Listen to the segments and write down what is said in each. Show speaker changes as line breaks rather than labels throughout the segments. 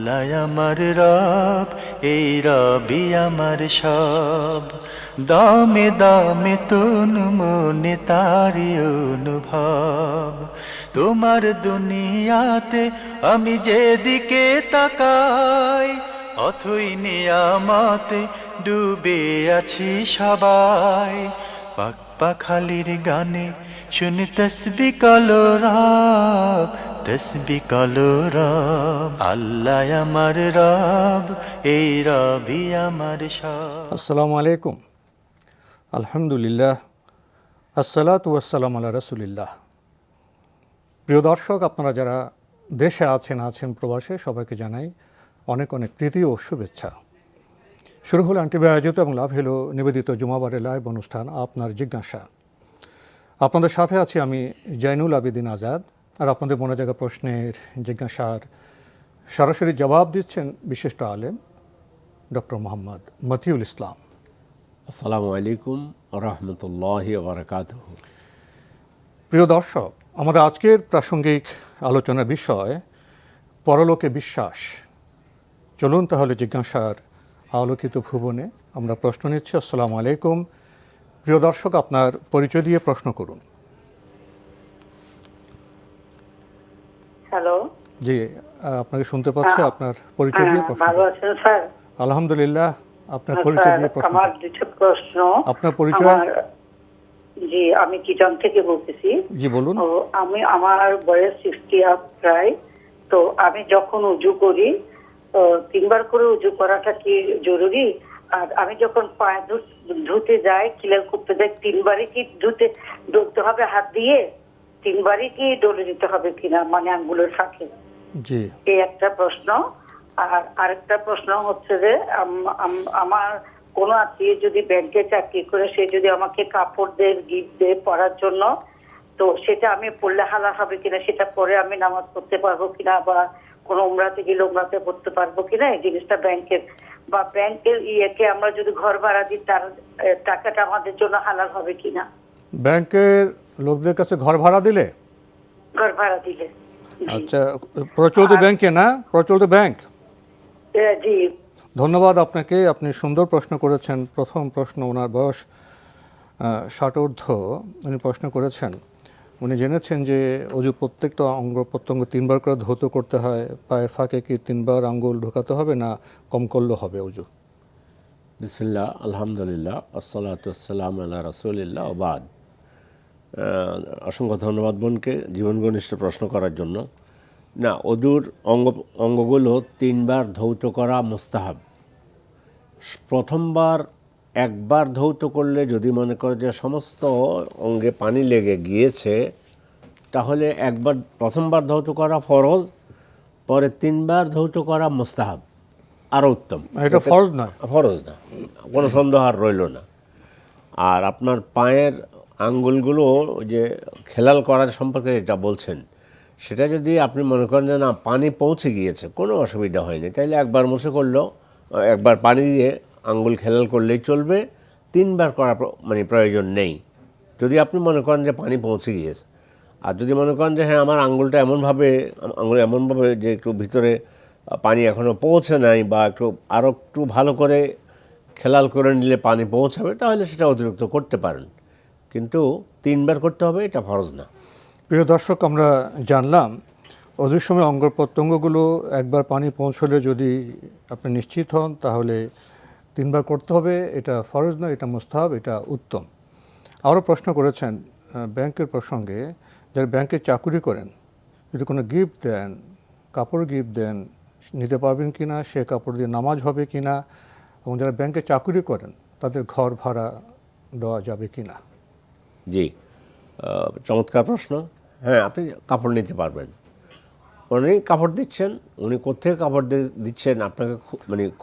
আল্লাহ আমার রব, এই রবি আমার সব। দামে দামে তন মনে তারি অনুভব। তোমার দুনিয়াতে আমি যেদিকে তাকাই, অথই নিয়ামতে ডুবে আছি সবাই। পাক পাখালির গানে শুনি তসবি কালো রব, তসবি কালো রব। আল্লাহ আমার রব, এই রবি আমার সব।
আসসালামু আলাইকুম। আলহামদুলিল্লাহ, আসসালাতু ওয়াসসালামু আলা রাসূলিল্লাহ। প্রিয় দর্শক, আপনারা যারা দেশে আছেন প্রবাসে, সবাইকে জানাই অনেক অনেক প্রীতি ও শুভেচ্ছা। শুরু হলো আন্টিভাই আয়োজিত এবং লাভ হলো নিবেদিত জুমাবারের লাইভ অনুষ্ঠান আপনার জিজ্ঞাসা। আপনাদের সাথে আছি আমি জয়নুল আবেদিন আজাদ। আর আপনাদের মনে জায়গা প্রশ্নের জিজ্ঞাসার সরাসরি জবাব দিচ্ছেন বিশিষ্ট আলেম ডক্টর মোহাম্মদ মতিউল ইসলাম।
আসসালামু আলাইকুম রহমতুল্লাহি ওয়া বারাকাতুহু।
প্রিয় দর্শক, আমাদের আজকের প্রাসঙ্গিক আলোচনার বিষয় পরলোকে বিশ্বাস। চলুন তাহলে জিজ্ঞাসার আলোকিত ভুবনে আমরা প্রশ্ন নিচ্ছি। আসসালামু আলাইকুম। প্রিয় দর্শক, আপনার পরিচয় দিয়ে প্রশ্ন করুন।
হ্যালো।
জি, আপনাকে শুনতে পাচ্ছি। আপনার পরিচয় দিয়ে প্রশ্ন।
ভালো আছেন স্যার?
আলহামদুলিল্লাহ। আপনার পরিচয় দিয়ে প্রশ্ন।
আমার দুটো প্রশ্ন।
আপনার পরিচয়?
জি, আমি কিচন থেকে বলতেছি।
জি বলুন।
আমার বয়স 60 আপ প্রায়। তো আমি যখন উজু করি, 3 বার করে উজু করাটা কি জরুরি? আর আমি যখন পায়ে ধুতে যাই, ক্লিয়ার করতে যাই, 3বারই কি ধুতে হবে হাত দিয়ে? 3বারই কি ডলে দিতে হবে কিনা, মানে আঙ্গুলের ফাঁকে?
জি,
এই একটা প্রশ্ন। আর আরেকটা প্রশ্ন হচ্ছে যে আমার কোনো আত্মীয় যদি ব্যাংকে চাকরি করে, সে যদি আমাকে কাপড় দেয়, গিফট দেয় পরার জন্য, তো সেটা আমি পড়লে হালাল হবে কিনা, সেটা পরে আমি নামাজ পড়তে পারবো কিনা, বা কোনো উমরাতে গেলে উমরাতে পড়তে পারবো কিনা, এই জিনিসটা ব্যাংকের ইয়েকে আমরা যদি ঘর ভাড়া দিই, তার টাকাটা আমাদের জন্য হালাল হবে কিনা?
ব্যাংকের লোকদের কাছে ঘর ভাড়া দিলে?
ঘর ভাড়া দিলে।
আচ্ছা, প্রচলিত ব্যাংকে না? প্রচলিত ব্যাংক।
জি।
ধন্যবাদ আপনাকে, আপনি সুন্দর প্রশ্ন করেছেন। প্রথম প্রশ্ন, ওনার বয়স 60 ঊর্ধ্ব, উনি প্রশ্ন করেছেন। উনি জেনেছেন যে অজু প্রত্যেকটা অঙ্গ প্রত্যঙ্গ 3বার করে ধৌত করতে হয়। পায়ের ফাঁকে কি 3বার আঙ্গুল ঢোকাতে হবে, না কম করলে হবে অজু?
বিসমিল্লাহ, আলহামদুলিল্লাহ, আসসালাতু ওয়াসসালামু আলা রাসূলিল্লাহ ওয়া বাদ। অসংখ্য ধন্যবাদ বোনকে জীবন ঘনিষ্ঠ প্রশ্ন করার জন্য। না, অজুর অঙ্গগুলো 3বার ধৌত করা মুস্তাহাব। প্রথমবার একবার ধৌত করলে যদি মনে করে যে সমস্ত অঙ্গে পানি লেগে গিয়েছে, তাহলে প্রথমবার ধৌত করা ফরজ, পরে 3বার ধৌত করা মুস্তাহাব, আরও উত্তম।
এটা ফরজ না?
ফরজ না, কোনো সন্দেহ আর রইল না। আর আপনার পায়ের আঙ্গুলগুলো যে খেলাল করার সম্পর্কে যেটা বলছেন, সেটা যদি আপনি মনে করেন যে না পানি পৌঁছে গিয়েছে, কোনো অসুবিধা হয়নি, তাইলে একবার মুছে করলেও, একবার পানি দিয়ে আঙ্গুল খেলাল করলেই চলবে। 3বার করা প্রয়োজন নেই, যদি আপনি মনে করেন যে পানি পৌঁছে গিয়েছে। আর যদি মনে করেন যে হ্যাঁ আমার আঙ্গুলটা এমনভাবে যে একটু ভিতরে পানি এখনও পৌঁছে নাই, বা আরও একটু ভালো করে খেলাল করে নিলে পানি পৌঁছাবে, তাহলে সেটা অতিরিক্ত করতে পারেন, কিন্তু 3বার করতে হবে, এটা ফরজ না।
প্রিয় দর্শক, আমরা জানলাম অজুর সময় অঙ্গ প্রত্যঙ্গগুলো একবার পানি পৌঁছলে যদি আপনি নিশ্চিত হন, তাহলে 3বার করতে হবে। এটা ফরজ না, এটা মুস্তাহাব, এটা উত্তম। আরও প্রশ্ন করেছেন ব্যাংকের প্রসঙ্গে। যারা ব্যাংকে চাকুরি করেন, যদি কোনো গিফট দেন, কাপড় গিফট দেন, নিতে পারবেন কি না, সে কাপড় দিয়ে নামাজ হবে কি না, এবং যারা ব্যাংকে চাকুরি করেন তাদের ঘর ভাড়া দেওয়া যাবে কি না?
জি, চমৎকার প্রশ্ন। হ্যাঁ, আপনি কাপড় নিতে পারবেন। উনি কাপড় দিচ্ছেন, উনি কোথেকে কাপড় দিচ্ছেন আপনাকে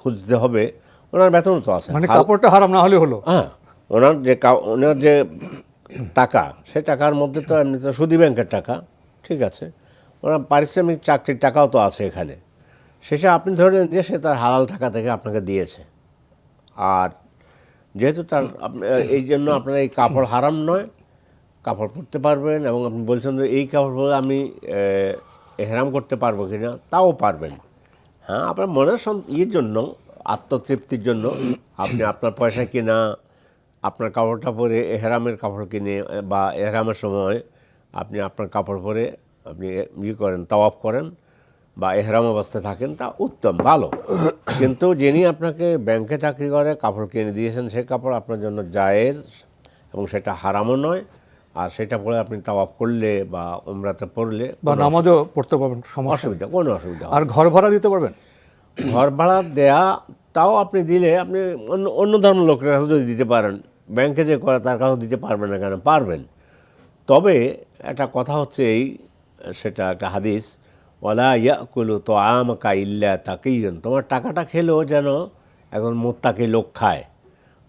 খুঁজতে হবে। ওনার বেতন তো আছে,
মানে কাপড়টা হারাম না হলে হলো।
হ্যাঁ, ওনার যে টাকা, সে টাকার মধ্যে তো এমনি তো সুদী ব্যাংকের টাকা, ঠিক আছে, ওনার পারিশ্রমিক চাকরির টাকাও তো আছে এখানে। শেষে আপনি ধরে নেন যে সে তার হালাল টাকা থেকে আপনাকে দিয়েছে। আর যেহেতু এই জন্য আপনার এই কাপড় হারাম নয়, কাপড় পরতে পারবেন। এবং আপনি বলছেন যে এই কাপড় পরে আমি এহরাম করতে পারবো কিনা, তাও পারবেন। হ্যাঁ, আপনার মনের ইয়ের জন্য, আত্মতৃপ্তির জন্য আপনি আপনার পয়সা কিনা আপনার কাপড়টা পরে এহরামের কাপড় কিনে বা এহরামের সময় আপনি আপনার কাপড় পরে আপনি করেন, তাওয়াফ করেন বা এহরাম অবস্থায় থাকেন, তা উত্তম, ভালো। কিন্তু যিনি আপনাকে ব্যাংকে চাকরি করে কাপড় কিনে দিয়েছেন, সেই কাপড় আপনার জন্য জায়েজ এবং সেটা হারামও নয়। আর সেটা পরে আপনি তাওয়াফ করলে বা উমরাতে পড়লে
বা নামাজও পড়তে পারবেন, সমস্যা নেই।
কোনো অসুবিধা
আর ঘর ভাড়া দিতে পারবেন?
ঘর ভাড়া দেয়া তাও আপনি দিলে আপনি অন্য ধর্মের লোকের কাছে যদি দিতে পারেন, ব্যাংকে যে করে তার কাছে দিতে পারবেন না কেন? পারবেন। তবে একটা কথা হচ্ছে এই, সেটা একটা হাদিস, ওয়ালা ইয়াকুলু তাআমাকা ইল্লা তাকিয়ুন, তোমার টাকাটা খেলেও যেন একজন মুত্তাকি লোক খায়।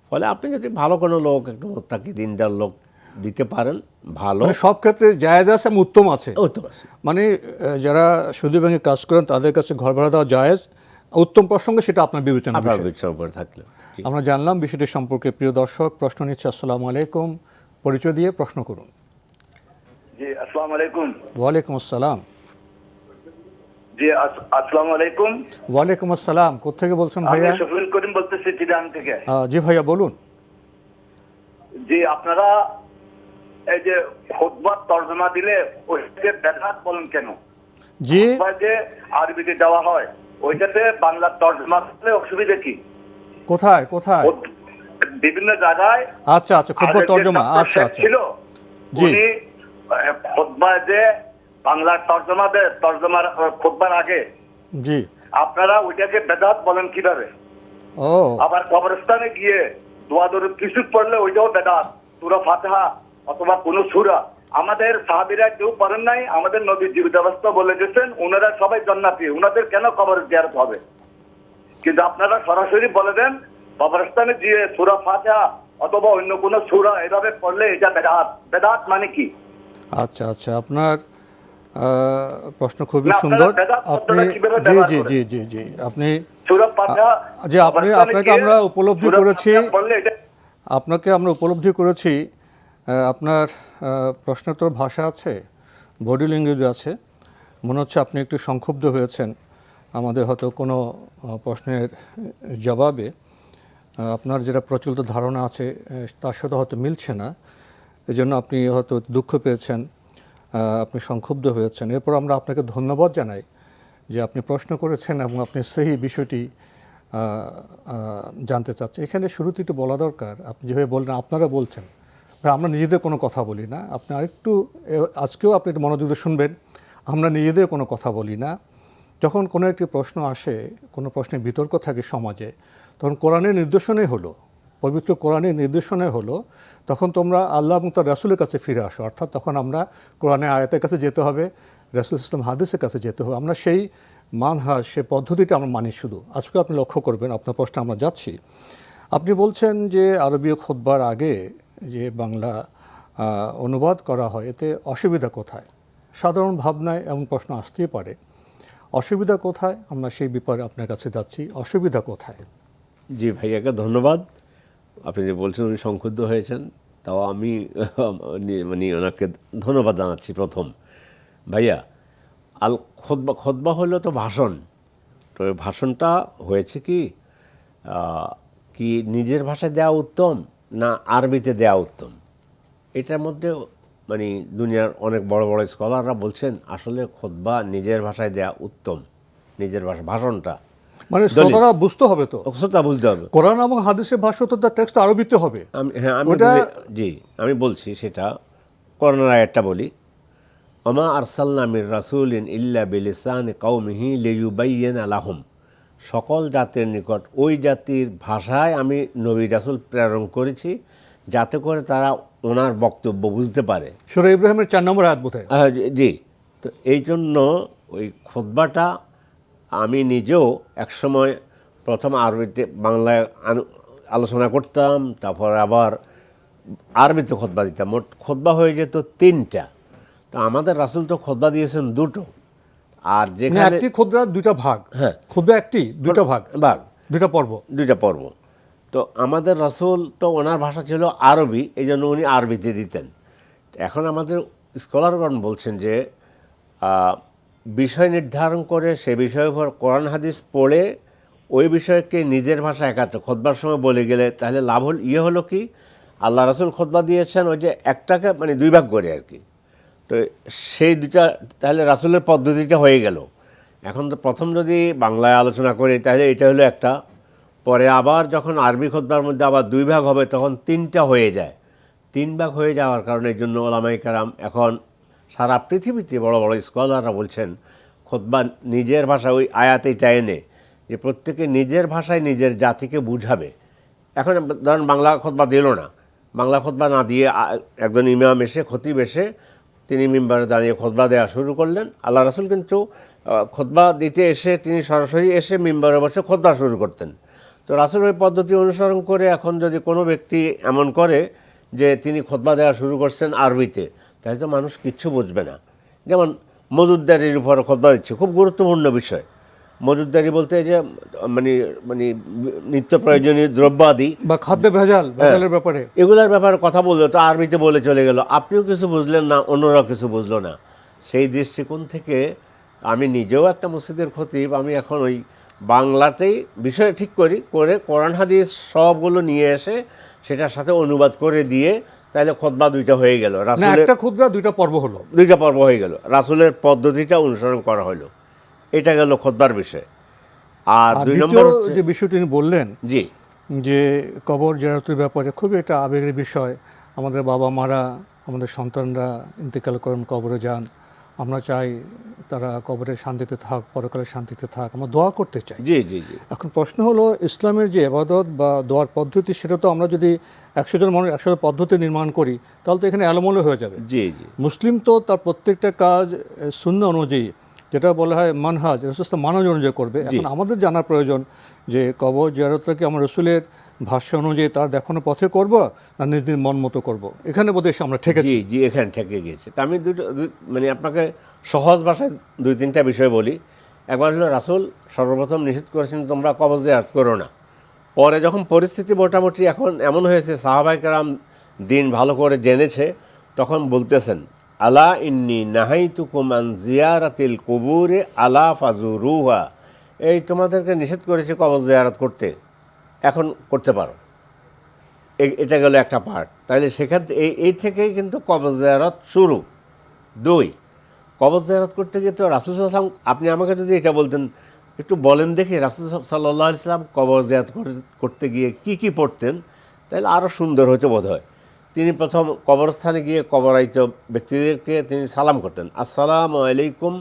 ফলে আপনি যদি ভালো কোনো লোক, একটু মুত্তাকি দিনদার লোক দিতে পারেন, ভালো।
মানে সব ক্ষেত্রে জায়েজ আছে, উত্তম আছে।
উত্তম আছে।
মানে যারা সুদী ব্যাংকে কাজ করেন তাদের কাছে ঘর ভাড়া দেওয়া জায়েজ, উত্তম প্রসঙ্গে সেটা আপনার বিবেচনা।
আপনার বিবেচনা করে থাকলে
আমরা জানলাম বিষয়টি সম্পর্কে। প্রিয় দর্শক, প্রশ্ন নিচ্ছে। আসসালামু আলাইকুম, পরিচয় দিয়ে প্রশ্ন করুন।
জি আসসালামু আলাইকুম।
ওয়ালাইকুম আসসালাম।
জি আসসালামু আলাইকুম।
ওয়ালাইকুম আসসালাম। কোথেকে বলছেন
আমি
ভাইয়া?
শফিউল করিম বলতেছি চিটাং থেকে।
জি ভাইয়া বলুন।
জি, আপনারা এই যে খুতবার তরজমা দিলে ওইটাকে বেদাত বলেন কেন?
জি,
খুতবা যে আরবিতে দেওয়া হয় ওইটাতে বাংলা তরজমা করলে অসুবিধা কি?
কোথায় কোথায়?
বিভিন্ন জায়গায়।
আচ্ছা আচ্ছা, খুতবা তরজমা। আচ্ছা আচ্ছা,
ছিল
জি।
উনি খুতবা যে বাংলা তরজমা দেয়, তরজমার খুতবার আগে
জি।
আপনারা ওইটাকে বেদাত বলেন কিভাবে?
ও
আবার কবরস্থানে গিয়ে দোয়া দরুদ কিছু পড়লে ওইটাও বেদাত, সূরা ফাতিহা অথবা কোন সূরা। আমাদের সাহাবীরা কেউ পড়েন নাই, আমাদের নবী জীবিত অবস্থা বলে গেছেন ওনারা সবাই জান্নাতি, ওনাদের কেন কবর জিয়ারত হবে? কিন্তু আপনারা সরাসরি বলে দেন কবরস্থানে গিয়ে সূরা ফাতিহা অথবা অন্য কোন সূরা এভাবে পড়লে এটা বেদাত। বেদাত মানে কি?
আচ্ছা আচ্ছা, আপনার প্রশ্ন খুবই
না,
সুন্দর।
আপনারা বেদাত
আপনি
শব্দটা কিভাবে
জি
ব্যবহার
জি
করেন?
জি জি জি আপনি
সূরা ফাতিহা
জি, আপনি
কবরস্থানে
আপনাকে
গিয়ে
আমরা উপলব্ধি
সূরা
করেছি।
ফাতিহা পড়লে এটা
আপনাকে আমরা উপলব্ধি করেছি। আপনার প্রশ্ন তোর ভাষা আছে, বডি ল্যাঙ্গুয়েজ আছে। মনে হচ্ছে আপনি একটু সংক্ষুব্ধ হয়েছেন আমাদের হয়তো কোনো প্রশ্নের জবাবে। আপনার যেটা প্রচলিত ধারণা আছে তার সাথে হয়তো মিলছে না, এজন্য আপনি হয়তো দুঃখ পেয়েছেন, আপনি সংক্ষুব্ধ হয়েছেন। এরপর আমরা আপনাকে ধন্যবাদ জানাই যে আপনি প্রশ্ন করেছেন এবং আপনি সেই বিষয়টি জানতে চাচ্ছেন। এখানে শুরুতে একটু বলা দরকার, আপনি যেভাবে বললেন, আপনারা বলছেন আমরা নিজেদের কোনো কথা বলি না। আপনি আরেকটু আজকেও আপনি একটু মনোযোগ দিয়ে শুনবেন, আমরা নিজেদের কোনো কথা বলি না। যখন কোনো একটি প্রশ্ন আসে, কোনো প্রশ্নে বিতর্ক থাকে সমাজে, তখন কোরআনের নির্দেশনাই হলো, পবিত্র কোরআনের নির্দেশনাই হলো, তখন তোমরা আল্লাহ এবং তার রাসূলের কাছে ফিরে আসো। অর্থাৎ তখন আমরা কোরআনের আয়াতের কাছে যেতে হবে, রাসূল ইসলাম হাদিসের কাছে যেতে হবে। আমরা সেই মানহাজ, সেই পদ্ধতিটা আমরা মানি শুধু। আজকে আপনি লক্ষ্য করবেন, আপনার প্রশ্নে আমরা যাচ্ছি। আপনি বলছেন যে আরবি খুতবার আগে যে বাংলা অনুবাদ করা হয়, এতে অসুবিধা কোথায়? সাধারণ ভাবনায় এমন প্রশ্ন আসতেই পারে, অসুবিধা কোথায়? আমরা সেই ব্যাপারে আপনার কাছে যাচ্ছি, অসুবিধা কোথায়?
জি ভাইয়াকে ধন্যবাদ। আপনি যে বলছেন উনি সংক্ষুব্ধ হয়েছেন, তাও আমি মানে ওনাকে ধন্যবাদ জানাচ্ছি। প্রথম ভাইয়া, খুতবা হলো তো ভাষণ। তো এই ভাষণটা হয়েছে কি কি নিজের ভাষায় দেওয়া উত্তম না আরবিতে দেওয়া উত্তম? এটার মধ্যে মানে দুনিয়ার অনেক বড় বড় স্কলাররা বলছেন আসলে খুতবা নিজের ভাষায় দেওয়া উত্তম। নিজের ভাষণটা
মানে শ্রোতারা বুঝতে হবে তো,
শ্রোতা বুঝতে হবে।
কোরআন এবং হাদিসের ভাষ্য তো তার টেক্সট আরবিতে হবে।
আমি বলছি সেটা কোরআনের আয়াতটা বলি, ওমা আরসালনা মির রাসূলিন ইল্লা বিলিসানি কওমিহি লিয়ুবাইয়িনা লাহুম। সকল জাতির নিকট ওই জাতির ভাষায় আমি নবী রাসূল প্রেরণ করেছি, যাতে করে তারা ওনার বক্তব্য বুঝতে পারে।
সূরা ইব্রাহিমের 4 নম্বর আয়াত বোধহয়।
জি। তো এই জন্য ওই খুতবাটা আমি নিজেও একসময় প্রথম আরবিতে বাংলায় আলোচনা করতাম, তারপর আবার আরবিতে খুতবা দিতাম। মোট খুতবা হয়ে যেত 3টা। তো আমাদের রাসূল তো খুতবা দিয়েছেন 2টো। আর যেখানে
একটি খুতবা 2টা ভাগ।
হ্যাঁ,
খুতবা একটি 2টা ভাগ, 2টা পর্ব।
2টা পর্ব। তো আমাদের রাসূল তো ওনার ভাষা ছিল আরবি, এই জন্য উনি আরবিতে দিতেন। এখন আমাদের স্কলারগণ বলছেন যে বিষয় নির্ধারণ করে সে বিষয়ের উপর কোরআন হাদিস পড়ে ওই বিষয়কে নিজের ভাষায় একাত্র খোদবার সময় বলে গেলে তাহলে লাভ হলো কি, আল্লাহ রাসূল খোদবা দিয়েছেন ওই যে একটাকে মানে দুই ভাগ করে আর কি। তো সেই দুটা তাহলে রাসূলের পদ্ধতিটা হয়ে গেল। এখন তো প্রথম যদি বাংলায় আলোচনা করি তাহলে এটা হলো একটা, পরে আবার যখন আরবি খুতবার মধ্যে আবার দুই ভাগ হবে তখন তিনটা হয়ে যায়। তিন ভাগ হয়ে যাওয়ার কারণে এই জন্য ওলামায়ে কেরাম এখন সারা পৃথিবীতে বড় বড় স্কলাররা বলছেন খুতবা নিজের ভাষা ওই আয়াতেইটা এনে যে প্রত্যেকে নিজের ভাষায় নিজের জাতিকে বুঝাবে। এখন ধরেন বাংলা খুতবা দিল না, বাংলা খুতবা না দিয়ে একজন ইমাম এসে খতিব এসে তিনি মিম্বারে দাঁড়িয়ে খুতবা দেওয়া শুরু করলেন। আল্লাহ রাসূল কিন্তু খুতবা দিতে এসে তিনি সরাসরি এসে মিম্বারে বসে খুতবা শুরু করতেন। তো রাসূল ওই পদ্ধতি অনুসরণ করে এখন যদি কোনো ব্যক্তি এমন করে যে তিনি খুতবা দেওয়া শুরু করছেন আরবিতে, তাহলে তো মানুষ কিচ্ছু বুঝবে না। যেমন মজুদদারির উপর খুতবা দিচ্ছে, খুব গুরুত্বপূর্ণ বিষয়। মজুদদারি বলতে যে মানে মানে নিত্য প্রয়োজনীয় দ্রব্যাদি
বা খাদ্য ভেজালের ব্যাপারে
এগুলার ব্যাপারে কথা বললো, তো আরবিতে বলে চলে গেল, আপনিও কিছু বুঝলেন না, অন্যরাও কিছু বুঝলো না। সেই দৃষ্টিকোণ থেকে আমি নিজেও একটা মসজিদের খতিব, আমি এখন ওই বাংলাতেই বিষয় ঠিক করে কোরআন হাদিস সবগুলো নিয়ে এসে সেটার সাথে অনুবাদ করে দিয়ে তাহলে খুতবা দুইটা হয়ে গেল, রাসূলের
একটা খুতবা দুইটা পর্ব হলো,
দুইটা পর্ব হয়ে গেল, রাসূলের পদ্ধতিটা অনুসরণ করা হলো। এটা গেল খুতবার বিষয়। আর দুই নম্বর
যে বিষয়টি তিনি বললেন
জি
যে কবর জিয়ারতের ব্যাপারে খুবই একটা আবেগের বিষয়। আমাদের বাবা মারা, আমাদের সন্তানরা ইন্তেকাল করেন, কবরে যান, আমরা চাই তারা কবরে শান্তিতে থাক, পরকালে শান্তিতে থাক, আমরা দোয়া করতে চাই।
জি জি জি
এখন প্রশ্ন হলো ইসলামের যে ইবাদত বা দোয়ার পদ্ধতি, সেটা তো আমরা যদি 100 জন মানুষ 100 পদ্ধতি নির্মাণ করি তাহলে তো এখানে এলোমেলো হয়ে যাবে।
জি জি
মুসলিম তো তার প্রত্যেকটা কাজ সুন্নাহ অনুযায়ী, যেটা বলা হয় মানহাজ, রসুল মানহাজ অনুযায়ী করবে। এখন আমাদের জানার প্রয়োজন যে কবর জিয়ারতটা কি আমরা রসুলের ভাষ্য অনুযায়ী তার দেখানো পথে করব না নিজ নিজ মন মতো করবো? এখানে বোধহয় আমরা ঠেকেছি।
জি জি এখানে ঠেকে গিয়েছে। তা আমি মানে আপনাকে সহজ ভাষায় দুই তিনটা বিষয় বলি। একবার হলো রাসূল সর্বপ্রথম নিষেধ করেছেন তোমরা কবর জিয়ারত করো না। পরে যখন পরিস্থিতি মোটামুটি এখন এমন হয়েছে সাহাবায়ে কেরাম দিন ভালো করে জেনেছে, তখন বলতেছেন আলা ইন্নী নাহাইতুকুম আন জিয়ারাতিল কুবুরে আলা ফাজুরুহা, এই তোমাদেরকে নিষেধ করেছে কবর জিয়ারত করতে, এখন করতে পারো। এটা গেল একটা পার্ট। তাহলে সেখান এই থেকেই কিন্তু কবর জিয়ারত শুরু। দুই, কবর জিয়ারত করতে গিয়ে তো রাসূল সাল্লাল্লাহু আলাইহি ওয়াসাল্লাম, আপনি আমাকে যদি এটা বলতেন একটু বলেন দেখি রাসূল সাল্লাল্লাহু আলাইহি ওয়াসাল্লাম কবর জিয়ারত করতে গিয়ে কি পড়তেন, তাহলে আরও সুন্দর হতো বোধ হয়। তিনি প্রথম কবরস্থানে গিয়ে কবরাইত ব্যক্তিদেরকে তিনি সালাম করতেন, আসসালামু আলাইকুম